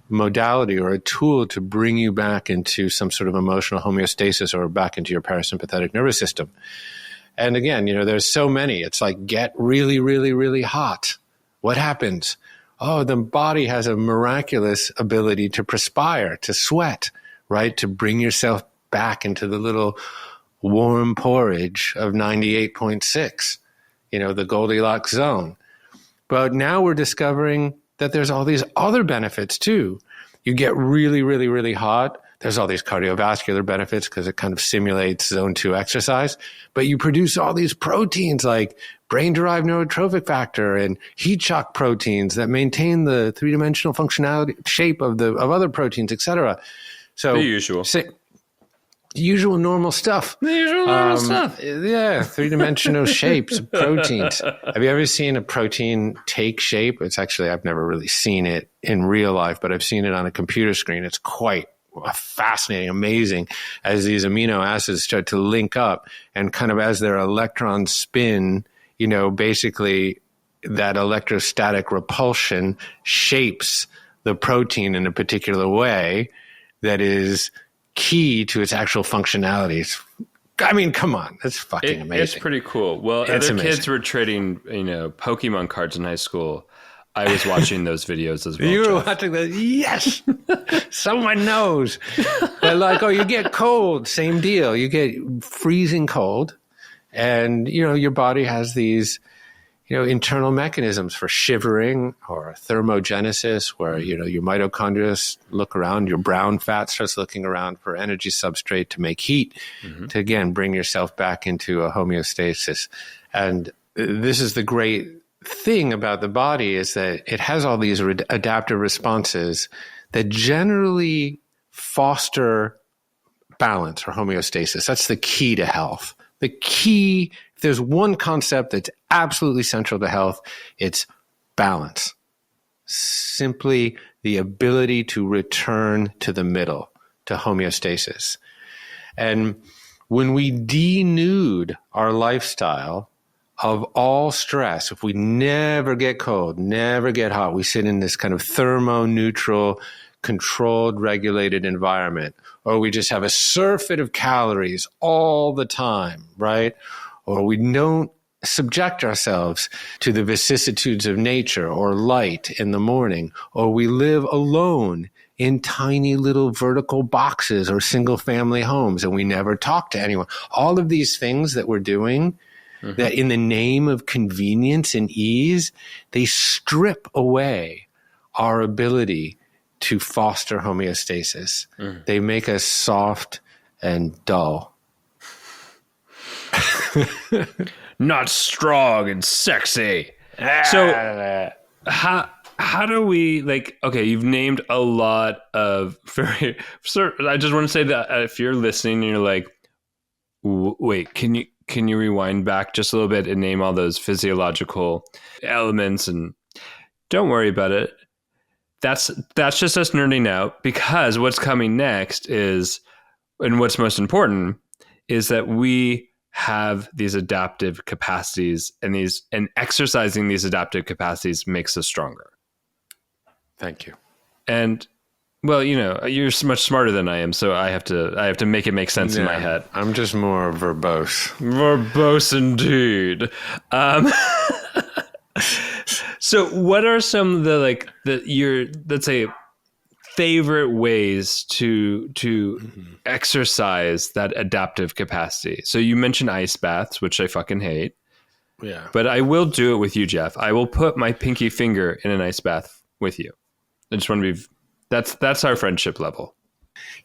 modality or a tool to bring you back into some sort of emotional homeostasis or back into your parasympathetic nervous system. And again, there's so many. It's like, get really, really, really hot. What happens? Oh, the body has a miraculous ability to perspire, to sweat, right? To bring yourself back into the little warm porridge of 98.6, the Goldilocks zone. But now we're discovering that there's all these other benefits too. You get really, really, really hot. There's all these cardiovascular benefits because it kind of simulates zone 2 exercise. But you produce all these proteins like brain-derived neurotrophic factor and heat shock proteins that maintain the three-dimensional functionality shape of other proteins, et cetera. So the usual. Usual normal stuff. The usual normal stuff. Yeah, three-dimensional shapes of proteins. Have you ever seen a protein take shape? It's actually, I've never really seen it in real life, but I've seen it on a computer screen. It's quite fascinating, amazing, as these amino acids start to link up and kind of as their electrons spin, basically that electrostatic repulsion shapes the protein in a particular way that is key to its actual functionality. I mean, come on, that's fucking amazing. It's pretty cool. Well, it's other amazing. Kids were trading, Pokemon cards in high school. I was watching those videos as well. You were Jeff. watching that? Yes. Someone knows. They're like, oh, you get cold. Same deal. You get freezing cold. And, your body has these, internal mechanisms for shivering or thermogenesis, where, your mitochondria look around, your brown fat starts looking around for energy substrate to make heat, to, again, bring yourself back into a homeostasis. And this is the great thing about the body, is that it has all these adaptive responses that generally foster balance or homeostasis. That's the key to health. The key, if there's one concept that's absolutely central to health, it's balance. Simply the ability to return to the middle, to homeostasis. And when we denude our lifestyle of all stress, if we never get cold, never get hot, we sit in this kind of thermoneutral, controlled, regulated environment, or we just have a surfeit of calories all the time, right? Or we don't subject ourselves to the vicissitudes of nature or light in the morning, or we live alone in tiny little vertical boxes or single family homes and we never talk to anyone. All of these things that we're doing, that in the name of convenience and ease, they strip away our ability to foster homeostasis. They make us soft and dull. Not strong and sexy. So how do we, like, okay, you've named a lot of very, I just want to say that if you're listening and you're like, wait, can you rewind back just a little bit and name all those physiological elements? And don't worry about it. That's just us nerding out, because what's coming next is, and what's most important, is that we have these adaptive capacities, and exercising these adaptive capacities makes us stronger. Thank you. And well, you're much smarter than I am, so I have to make it make sense in my head. I'm just more verbose. Verbose indeed. So what are some of your, let's say, favorite ways to exercise that adaptive capacity? So you mentioned ice baths, which I fucking hate. Yeah. But I will do it with you, Jeff. I will put my pinky finger in an ice bath with you. I just want to be, that's our friendship level.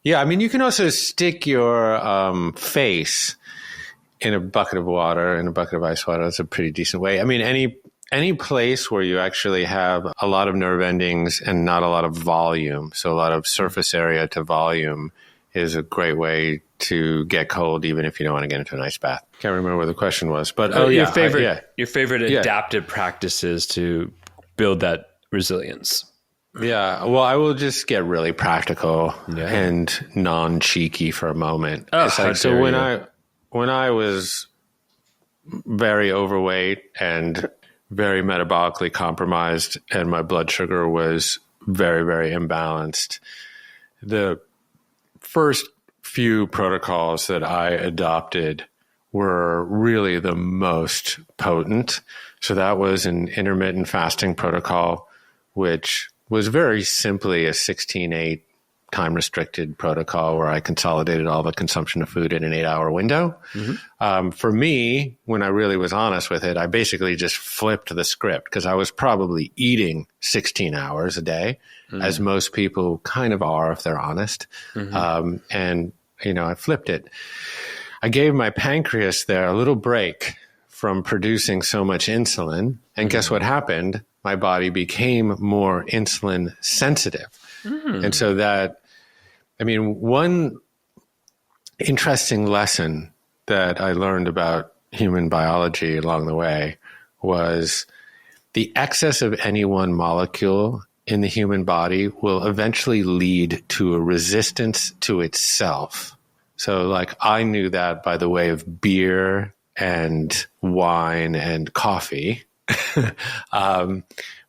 Yeah. I mean, you can also stick your face in a bucket of water, in a bucket of ice water. That's a pretty decent way. I mean, any place where you actually have a lot of nerve endings and not a lot of volume, so a lot of surface area to volume, is a great way to get cold, even if you don't want to get into an ice bath. Can't remember what the question was, but your favorite adaptive practices to build that resilience. Yeah, well, I will just get really practical and non-cheeky for a moment. It's like, so when I was very overweight and very metabolically compromised, and my blood sugar was very, very imbalanced, the first few protocols that I adopted were really the most potent. So that was an intermittent fasting protocol, which was very simply a 16-8 time-restricted protocol where I consolidated all the consumption of food in an 8-hour window. For me, when I really was honest with it, I basically just flipped the script, because I was probably eating 16 hours a day, as most people kind of are if they're honest. And, I flipped it. I gave my pancreas there a little break from producing so much insulin. And guess what happened? My body became more insulin sensitive. And so one interesting lesson that I learned about human biology along the way was the excess of any one molecule in the human body will eventually lead to a resistance to itself. So I knew that by the way of beer and wine and coffee.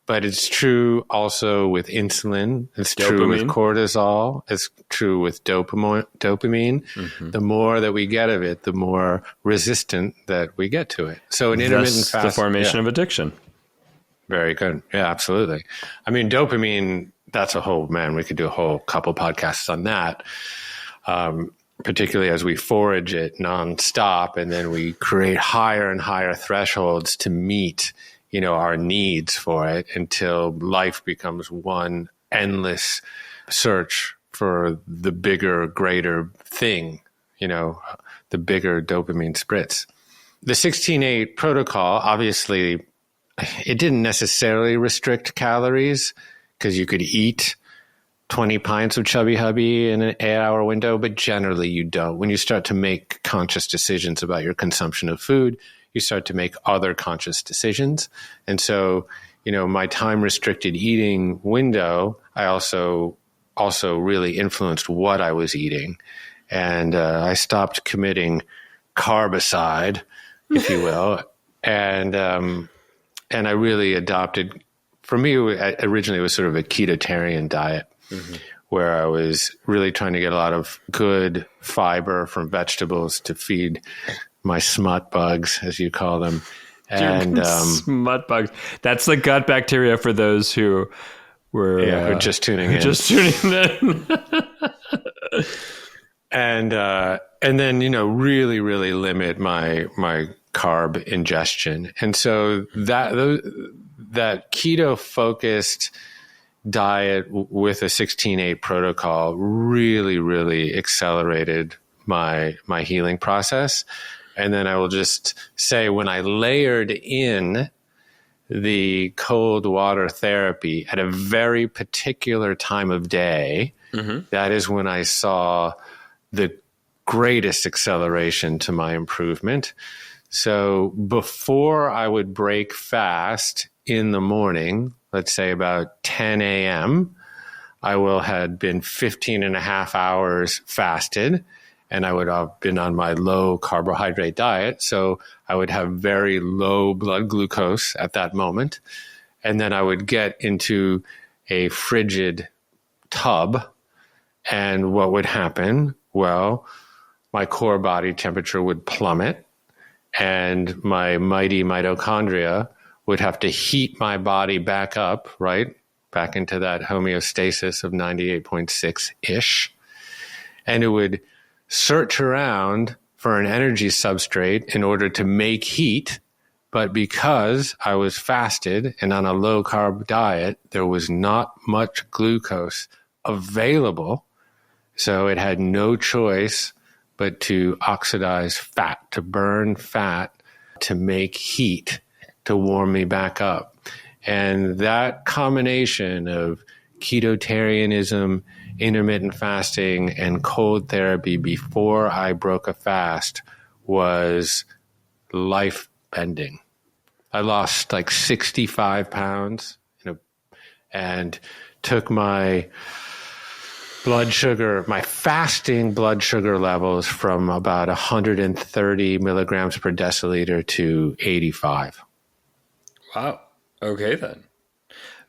But it's true also with insulin. It's true with cortisol. It's true with dopamine. The more that we get of it, the more resistant that we get to it. So an intermittent fast, the formation of addiction. Very good. Yeah, absolutely. I mean, dopamine, that's we could do a whole couple podcasts on that. Particularly as we forage it nonstop, and then we create higher and higher thresholds to meet, our needs for it until life becomes one endless search for the bigger, greater thing, the bigger dopamine spritz. The 16-8 protocol, obviously, it didn't necessarily restrict calories because you could eat 20 pints of Chubby Hubby in an 8-hour window, but generally you don't. When you start to make conscious decisions about your consumption of food, you start to make other conscious decisions. And so, my time restricted eating window, I also really influenced what I was eating. And I stopped committing carbicide, if you will. And I really adopted, for me, originally it was sort of a ketotarian diet. Mm-hmm. Where I was really trying to get a lot of good fiber from vegetables to feed my smut bugs, as you call them. And smut bugs. That's the gut bacteria for those who were who are just tuning in. And then, really, really limit my carb ingestion. And so that keto focused diet with a 16-8 protocol really, really accelerated my healing process. And then I will just say, when I layered in the cold water therapy at a very particular time of day, that is when I saw the greatest acceleration to my improvement. So before I would break fast in the morning, let's say about 10 a.m., I will have been 15 and a half hours fasted, and I would have been on my low carbohydrate diet. So I would have very low blood glucose at that moment. And then I would get into a frigid tub. And what would happen? Well, my core body temperature would plummet, and my mighty mitochondria would have to heat my body back up, right? Back into that homeostasis of 98.6-ish. And it would search around for an energy substrate in order to make heat. But because I was fasted and on a low carb diet, there was not much glucose available. So it had no choice but to oxidize fat, to burn fat, to make heat, to warm me back up. And that combination of ketotarianism, intermittent fasting, and cold therapy before I broke a fast was life-bending. I lost like 65 pounds, and took my blood sugar, my fasting blood sugar levels from about 130 milligrams per deciliter to 85. Wow. Okay, then.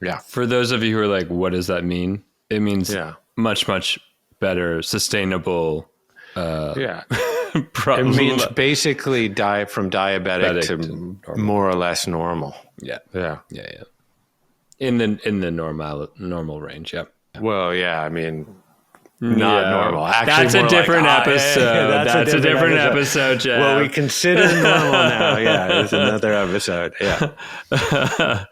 Yeah. For those of you who are like, what does that mean? It means much, much better, sustainable. It means basically diet from diabetic to more or less normal. Yeah. Yeah. Yeah. Yeah. In the normal range. Yeah. Well, yeah. I mean, not normal. Actually, that's a different episode. That's a different episode, Jeff. Well, we consider normal now. Yeah, it's another episode. Yeah.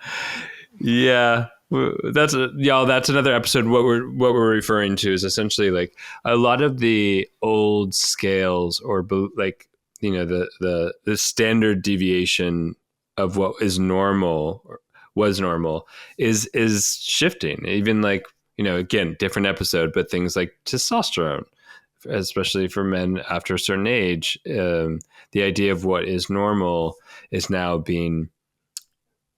Yeah. That's another episode. What we're referring to is essentially like a lot of the old scales, or like, the standard deviation of what is normal or was normal is shifting. Even like, again, different episode, but things like testosterone, especially for men after a certain age, the idea of what is normal is now being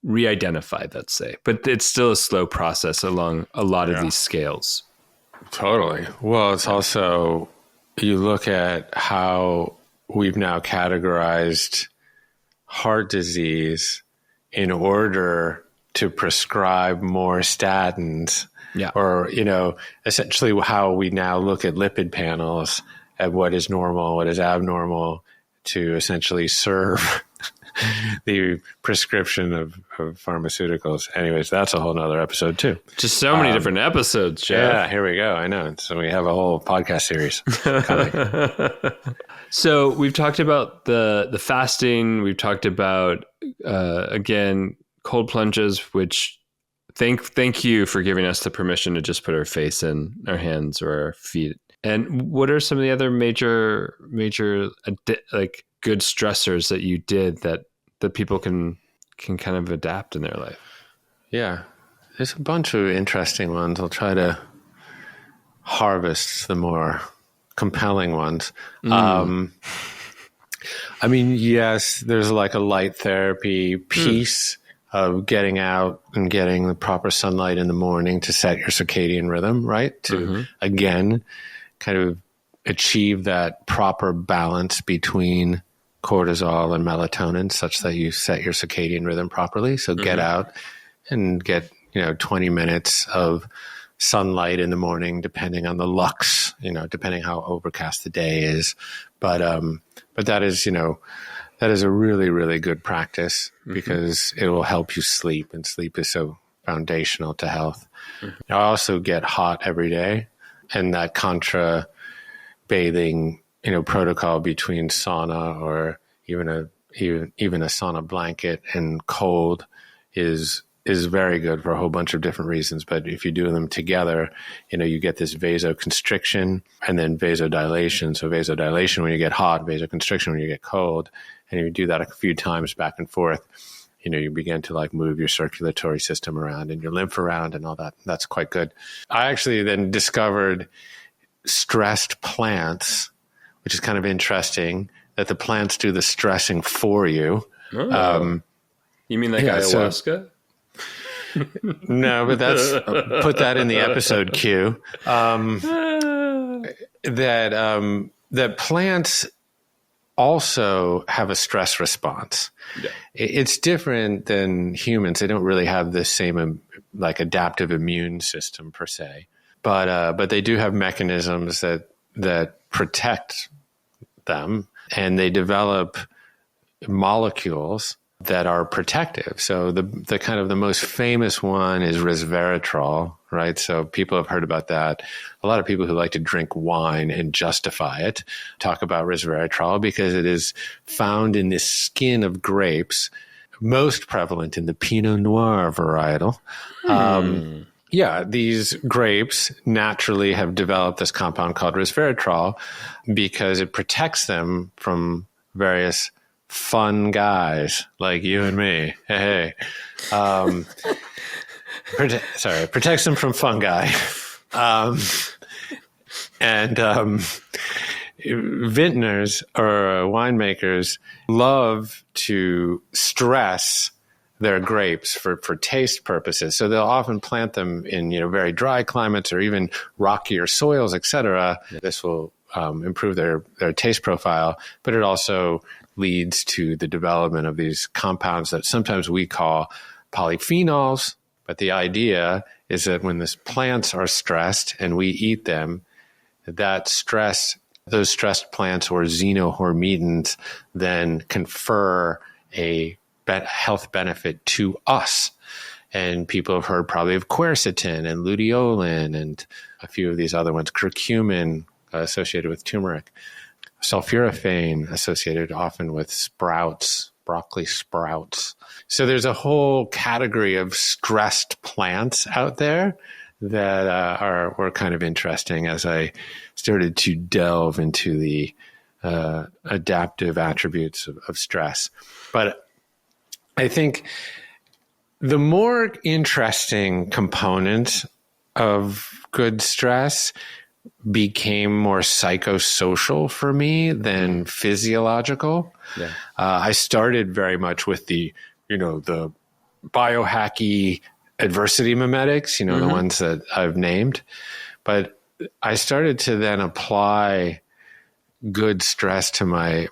re-identified, let's say. But it's still a slow process along a lot of these scales. Totally. Well, it's also, you look at how we've now categorized heart disease in order to prescribe more statins. Yeah. Or, essentially how we now look at lipid panels at what is normal, what is abnormal, to essentially serve the prescription of pharmaceuticals. Anyways, that's a whole nother episode too. Just so many different episodes, Jeff. Yeah, here we go. I know. So we have a whole podcast series coming. So we've talked about the fasting. We've talked about, again, cold plunges, which thank you for giving us the permission to just put our face in our hands or our feet. And what are some of the other major like good stressors that you did that people can kind of adapt in their life? Yeah, there's a bunch of interesting ones. I'll try to harvest the more compelling ones. I mean, yes, there's like a light therapy piece of getting out and getting the proper sunlight in the morning to set your circadian rhythm, right? To, again, kind of achieve that proper balance between cortisol and melatonin such that you set your circadian rhythm properly. So get out and get, 20 minutes of sunlight in the morning, depending on the lux, depending how overcast the day is. But that is, that is a really, really good practice because it will help you sleep, and sleep is so foundational to health. I also get hot every day, and that contra bathing, protocol between sauna or even a sauna blanket and cold is very good for a whole bunch of different reasons. But if you do them together, you get this vasoconstriction and then vasodilation. So vasodilation when you get hot, vasoconstriction when you get cold. And you do that a few times back and forth, you begin to like move your circulatory system around and your lymph around and all that. That's quite good. I actually then discovered stressed plants, which is kind of interesting that the plants do the stressing for you. Oh. You mean like ayahuasca? No, but that's put that in the episode queue. That plants also have a stress response. Yeah. It's different than humans. They don't really have the same like adaptive immune system per se, but they do have mechanisms that protect them, and they develop molecules that are protective. So the kind of the most famous one is resveratrol, right? So people have heard about that. A lot of people who like to drink wine and justify it talk about resveratrol because it is found in the skin of grapes, most prevalent in the Pinot Noir varietal. Yeah, these grapes naturally have developed this compound called resveratrol because it protects them from various fun guys like you and me. Hey. Protects them from fungi. Vintners or winemakers love to stress their grapes for taste purposes. So they'll often plant them in, very dry climates or even rockier soils, etc. This will improve their taste profile, but it also leads to the development of these compounds that sometimes we call polyphenols. But the idea is that when these plants are stressed and we eat them, those stressed plants or xenohormetins then confer a health benefit to us. And people have heard probably of quercetin and luteolin and a few of these other ones, curcumin associated with turmeric, sulforaphane associated often with sprouts, broccoli sprouts. So there's a whole category of stressed plants out there that were kind of interesting as I started to delve into the adaptive attributes of stress. But I think the more interesting component of good stress became more psychosocial for me than physiological. Yeah. I started very much with the biohacky adversity mimetics, the ones that I've named. But I started to then apply good stress to my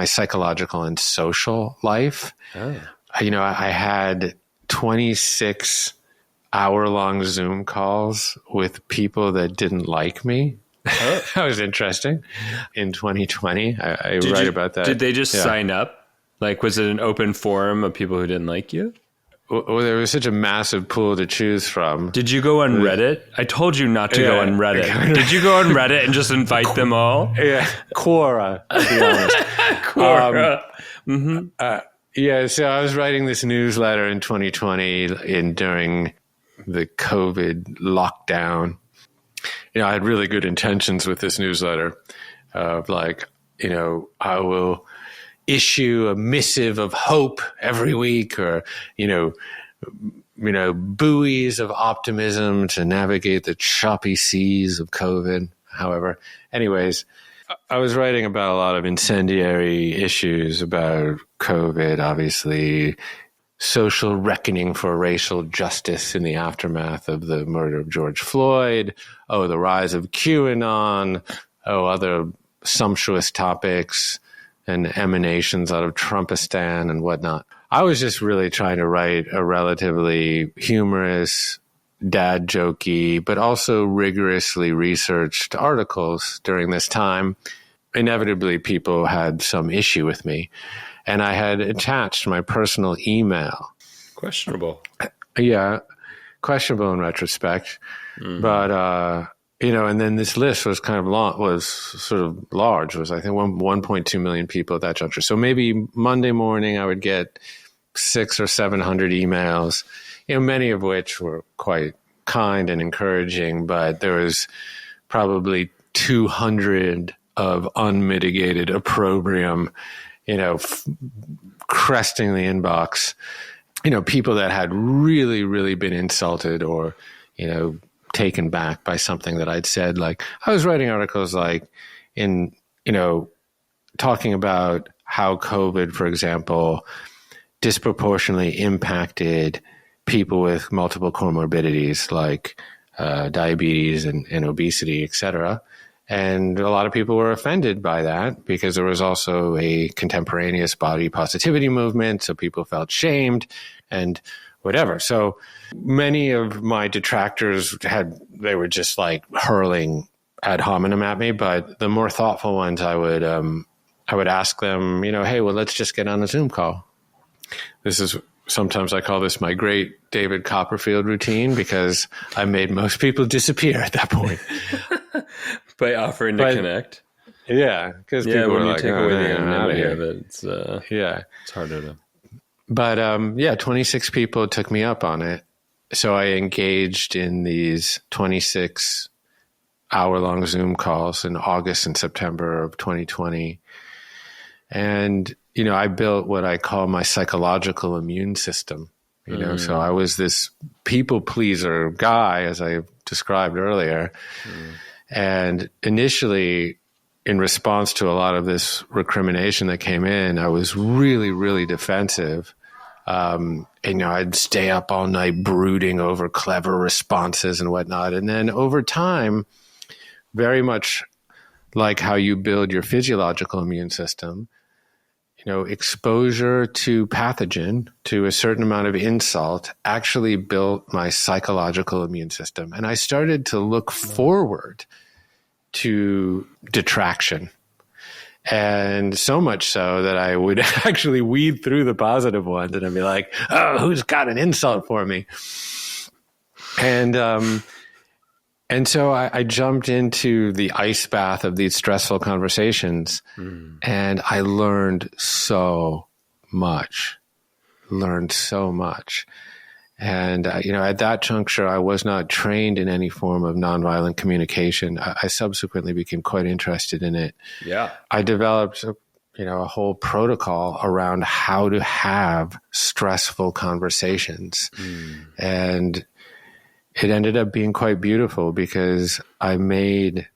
psychological and social life. Oh. I had 26 hour-long Zoom calls with people that didn't like me. Oh. That was interesting. In 2020, I write about that. Did they just sign up? Like, was it an open forum of people who didn't like you? Well, there was such a massive pool to choose from. Did you go on Reddit? I told you not to go on Reddit. Did you go on Reddit and just invite them all? Yeah, Quora, to be honest. Quora. Yeah, so I was writing this newsletter in 2020 during the COVID lockdown. I had really good intentions with this newsletter of like, I will issue a missive of hope every week, or, buoys of optimism to navigate the choppy seas of COVID. However, anyways, I was writing about a lot of incendiary issues about COVID, obviously, social reckoning for racial justice in the aftermath of the murder of George Floyd, the rise of QAnon, other sumptuous topics and emanations out of Trumpistan and whatnot. I was just really trying to write a relatively humorous, dad jokey, but also rigorously researched articles during this time. Inevitably, people had some issue with me, and I had attached my personal email. Questionable. Yeah, questionable in retrospect. Mm-hmm. But, and then this list was kind of long, was sort of large, was I think 1.2 million people at that juncture. So maybe Monday morning I would get 600 or 700 emails, many of which were quite kind and encouraging, but there was probably 200 of unmitigated opprobrium, cresting the inbox, people that had really, really been insulted or, taken back by something that I'd said. Like, I was writing articles like talking about how COVID, for example, disproportionately impacted people with multiple comorbidities like diabetes and obesity, et cetera. And a lot of people were offended by that because there was also a contemporaneous body positivity movement. So people felt shamed and whatever. So many of my detractors they were just like hurling ad hominem at me. But the more thoughtful ones, I would ask them, hey, well, let's just get on a Zoom call. Sometimes I call this my great David Copperfield routine because I made most people disappear at that point. By offering to connect. Yeah, because people when are you like, take away the anonymity of it, it's harder to. But 26 people took me up on it. So I engaged in these 26 hour-long Zoom calls in August and September of 2020. And, I built what I call my psychological immune system. So I was this people pleaser guy, as I described earlier. And initially, in response to a lot of this recrimination that came in, I was really, really defensive. I'd stay up all night brooding over clever responses and whatnot. And then over time, very much like how you build your physiological immune system, exposure to pathogen, to a certain amount of insult, actually built my psychological immune system. And I started to look forward to detraction. And so much so that I would actually weed through the positive ones and I'd be like, oh, who's got an insult for me? And so I jumped into the ice bath of these stressful conversations and I learned so much. And, at that juncture, I was not trained in any form of nonviolent communication. I subsequently became quite interested in it. Yeah. I developed, a whole protocol around how to have stressful conversations. And it ended up being quite beautiful because I made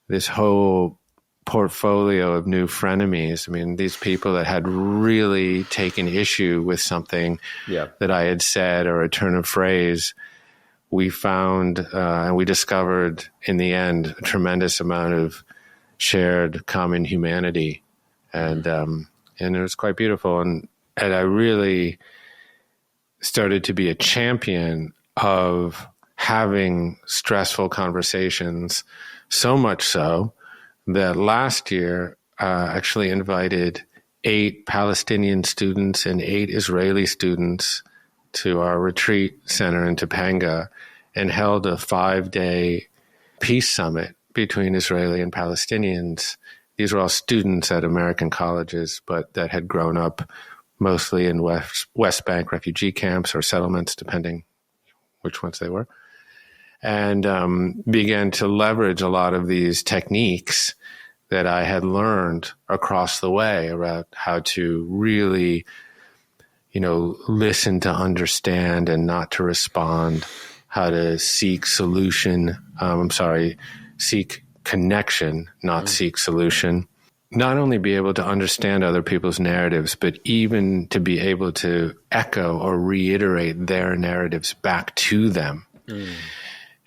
this whole portfolio of new frenemies. I mean, these people that had really taken issue with something that I had said or a turn of phrase, we found and we discovered in the end a tremendous amount of shared common humanity. And it was quite beautiful. And I really started to be a champion of having stressful conversations, so much so that last year actually invited 8 Palestinian students and 8 Israeli students to our retreat center in Topanga and held a 5-day peace summit between Israeli and Palestinians. These were all students at American colleges, but that had grown up mostly in West Bank refugee camps or settlements, depending which ones they were, and began to leverage a lot of these techniques that I had learned across the way about how to really, listen to understand and not to respond, how to seek seek connection, not seek solution. Not only be able to understand other people's narratives, but even to be able to echo or reiterate their narratives back to them.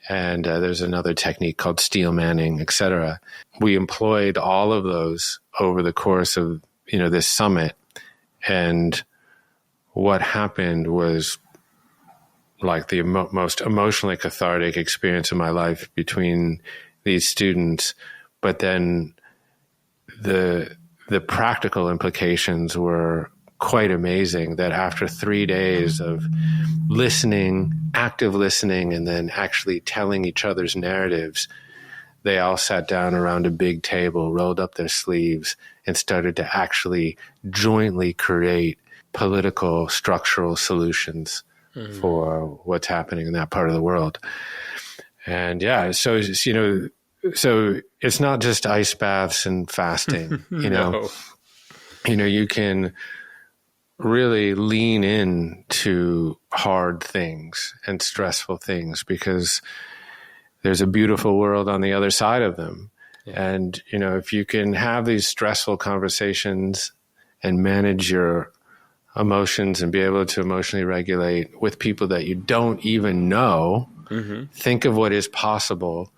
And there's another technique called steel manning, et cetera. We employed all of those over the course of, this summit. And what happened was like the most emotionally cathartic experience of my life between these students. But then the practical implications were quite amazing, that after 3 days of listening, active listening, and then actually telling each other's narratives, they all sat down around a big table, rolled up their sleeves, and started to actually jointly create political structural solutions for what's happening in that part of the world. And so it's not just ice baths and fasting, No. You can really lean into hard things and stressful things because there's a beautiful world on the other side of them. Yeah. And, if you can have these stressful conversations and manage your emotions and be able to emotionally regulate with people that you don't even know, think of what is possible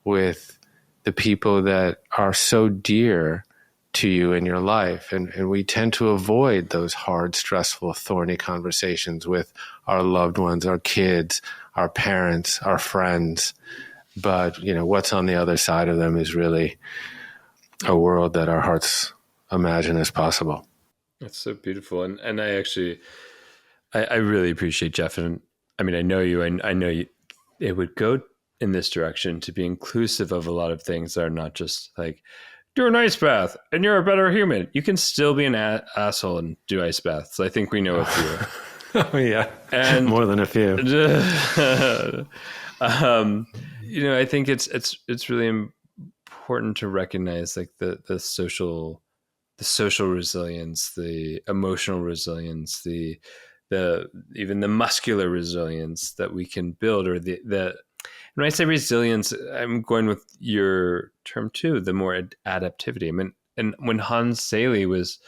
with the people that are so dear to you in your life. And we tend to avoid those hard, stressful, thorny conversations with our loved ones, our kids, our parents, our friends. But, what's on the other side of them is really a world that our hearts imagine as possible. That's so beautiful. And I actually, I really appreciate Jeff. And I mean, I know you, it would go in this direction to be inclusive of a lot of things that are not just like, do an ice bath and you're a better human. You can still be an asshole and do ice baths. I think we know a few. Oh yeah. And more than a few. I think it's really important to recognize like the social resilience, the emotional resilience, the even the muscular resilience that we can build, or the when I say resilience, I'm going with your term too, the more adaptivity. I mean, and when Hans Selye was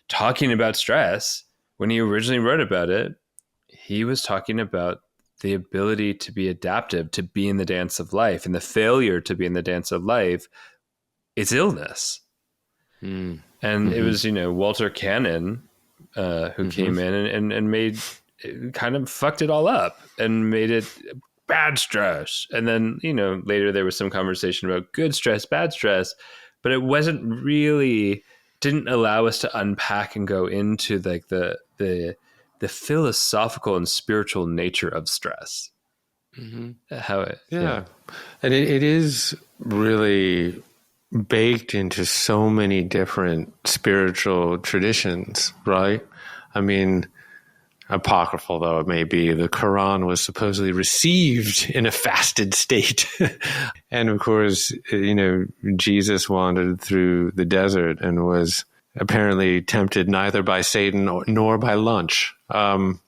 talking about stress, when he originally wrote about it, he was talking about the ability to be adaptive, to be in the dance of life, and the failure to be in the dance of life is illness. And it was, Walter Cannon who came in and made, kind of fucked it all up and made it bad stress. And then, later there was some conversation about good stress, bad stress, but it didn't allow us to unpack and go into like the philosophical and spiritual nature of stress. How and it is really baked into so many different spiritual traditions, right? I mean, apocryphal though it may be, the Quran was supposedly received in a fasted state. And of course, Jesus wandered through the desert and was apparently tempted neither by Satan nor by lunch. And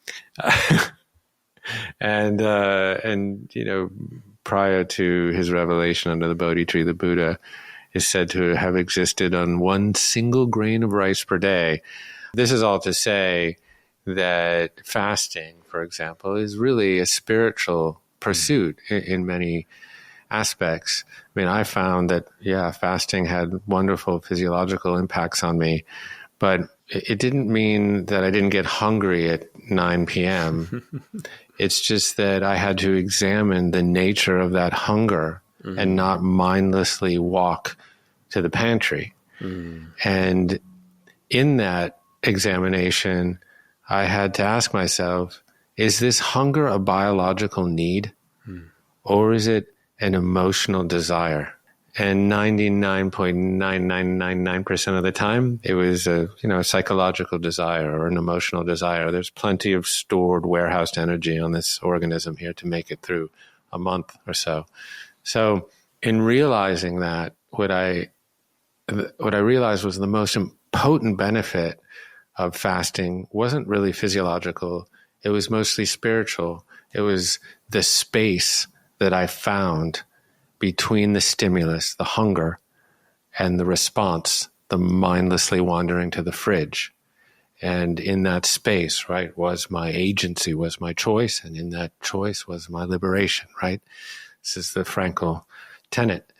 prior to his revelation under the Bodhi tree, the Buddha is said to have existed on 1 single grain of rice per day. This is all to say that fasting, for example, is really a spiritual pursuit in many aspects. I mean, I found that, fasting had wonderful physiological impacts on me, but it didn't mean that I didn't get hungry at 9 p.m. It's just that I had to examine the nature of that hunger and not mindlessly walk to the pantry. And in that examination, I had to ask myself, is this hunger a biological need, or is it an emotional desire? And 99.9999% of the time, it was a psychological desire or an emotional desire. There's plenty of stored warehoused energy on this organism here to make it through a month or so. So in realizing that, what I realized was the most potent benefit of fasting wasn't really physiological. It was mostly spiritual. It was the space that I found between the stimulus, the hunger, and the response, the mindlessly wandering to the fridge. And in that space, right, was my agency, was my choice. And in that choice was my liberation, right? This is the Frankl tenet.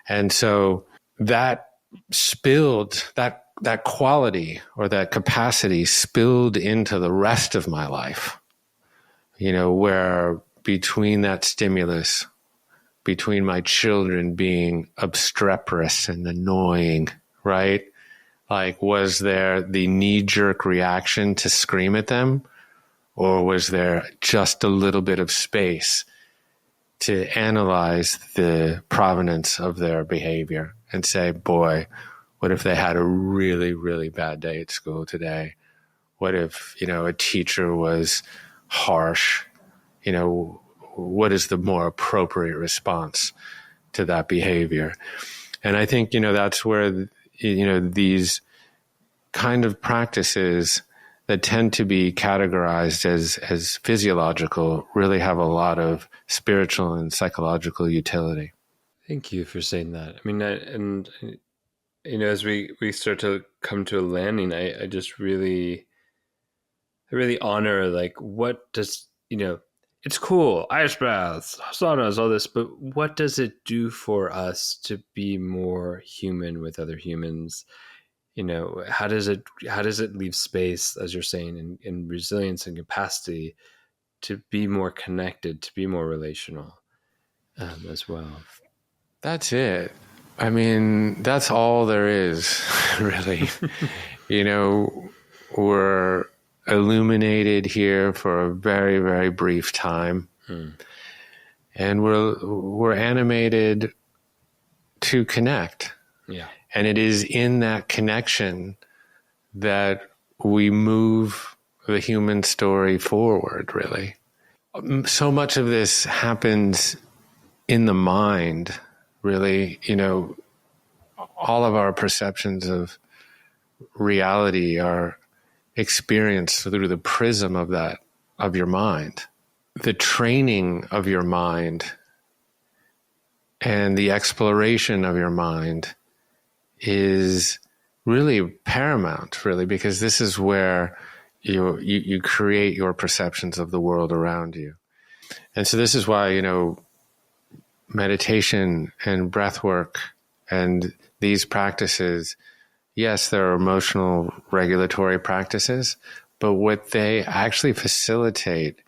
And so that spilled, that quality or that capacity spilled into the rest of my life, where between that stimulus, between my children being obstreperous and annoying, right? Like, was there the knee-jerk reaction to scream at them? Or was there just a little bit of space to analyze the provenance of their behavior and say, boy, what if they had a really, really bad day at school today? What if, a teacher was harsh? What is the more appropriate response to that behavior? And I think, that's where, these kind of practices that tend to be categorized as physiological really have a lot of spiritual and psychological utility. Thank you for saying that. I mean, as we start to come to a landing, I just really honor, like, what does, it's cool, ice baths, saunas, all this, but what does it do for us to be more human with other humans? How does it leave space, as you're saying, in resilience and capacity to be more connected, to be more relational as well? That's it. I mean, that's all there is, really. We're illuminated here for a very, very brief time. And we're animated to connect. Yeah. And it is in that connection that we move the human story forward, really. So much of this happens in the mind, really. All of our perceptions of reality are experienced through the prism of your mind. The training of your mind and the exploration of your mind is really paramount, really, because this is where you create your perceptions of the world around you. And so this is why, meditation and breath work and these practices, yes, there are emotional regulatory practices, but what they actually facilitate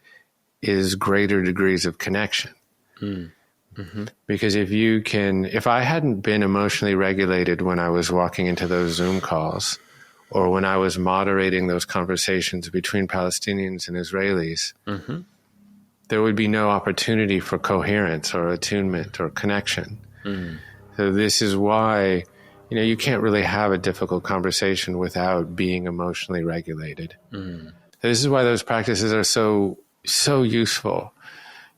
is greater degrees of connection. Mm-hmm. Because if I hadn't been emotionally regulated when I was walking into those Zoom calls, or when I was moderating those conversations between Palestinians and Israelis, mm-hmm. there would be no opportunity for coherence or attunement or connection. Mm. So this is why you can't really have a difficult conversation without being emotionally regulated. Mm. This is why those practices are so useful.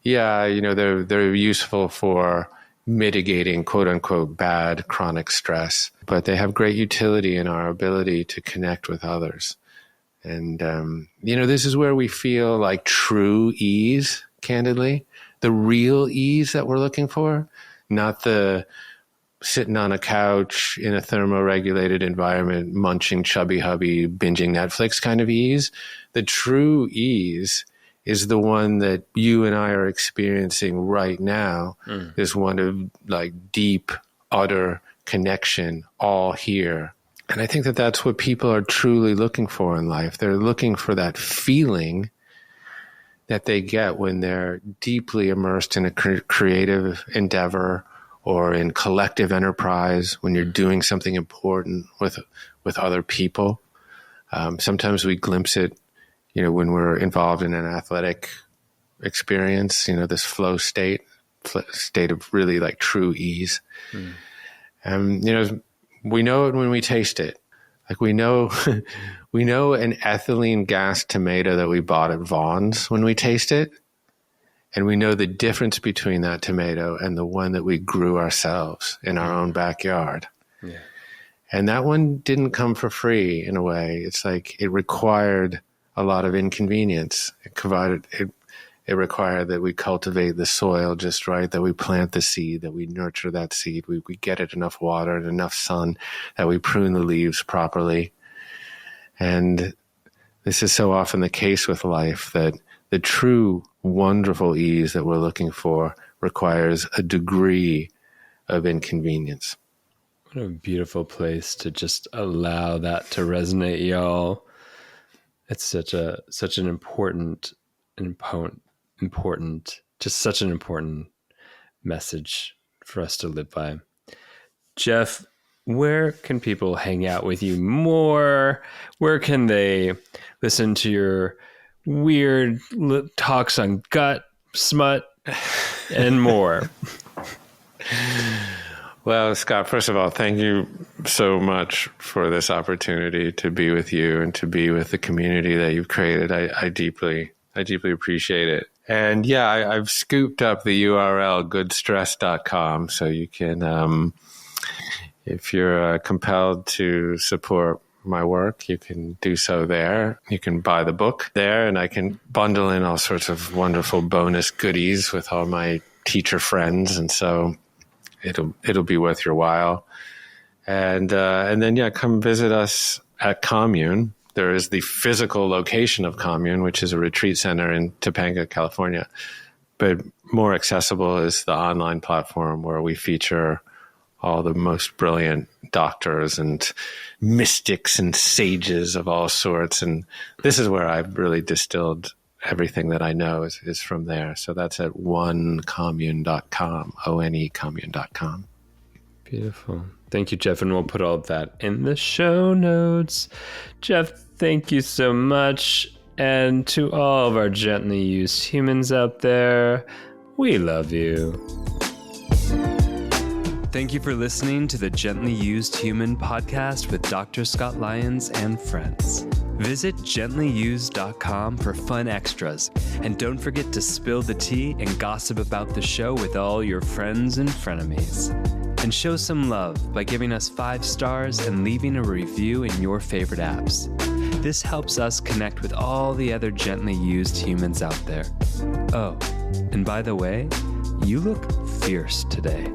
Yeah, they're useful for mitigating quote unquote bad chronic stress, but they have great utility in our ability to connect with others. And, this is where we feel like true ease, candidly, the real ease that we're looking for, not the sitting on a couch in a thermoregulated environment, munching chubby hubby, binging Netflix kind of ease. The true ease is the one that you and I are experiencing right now, is one of like deep, utter connection, all here. And I think that that's what people are truly looking for in life. They're looking for that feeling that they get when they're deeply immersed in a creative endeavor or in collective enterprise, when you're doing something important with other people. Sometimes we glimpse it, when we're involved in an athletic experience, this flow state of really like true ease. We know it when we taste it. Like we know an ethylene gas tomato that we bought at Vaughn's when we taste it. And we know the difference between that tomato and the one that we grew ourselves in our own backyard. Yeah. And that one didn't come for free in a way. It's like it required a lot of inconvenience. It required that we cultivate the soil just right, that we plant the seed, that we nurture that seed. We get it enough water and enough sun, that we prune the leaves properly. And this is so often the case with life, that the true wonderful ease that we're looking for requires a degree of inconvenience. What a beautiful place to just allow that to resonate, y'all. It's such an important message for us to live by. Jeff, where can people hang out with you more? Where can they listen to your weird talks on gut, smut, and more? Well, Scott, first of all, thank you so much for this opportunity to be with you and to be with the community that you've created. I deeply appreciate it. And yeah, I've scooped up the URL goodstress.com, so you can, if you're compelled to support my work, you can do so there. You can buy the book there, and I can bundle in all sorts of wonderful bonus goodies with all my teacher friends, and so it'll be worth your while. And then come visit us at Commune. There is the physical location of Commune, which is a retreat center in Topanga, California. But more accessible is the online platform where we feature all the most brilliant doctors and mystics and sages of all sorts. And this is where I've really distilled everything that I know is from there. So that's at onecommune.com, ONE-commune.com. Beautiful. Thank you, Jeff. And we'll put all of that in the show notes. Jeff, thank you so much. And to all of our gently used humans out there, we love you. Thank you for listening to the Gently Used Human podcast with Dr. Scott Lyons and friends. Visit gentlyused.com for fun extras. And don't forget to spill the tea and gossip about the show with all your friends and frenemies. And show some love by giving us 5 stars and leaving a review in your favorite apps. This helps us connect with all the other gently used humans out there. Oh, and by the way, you look fierce today.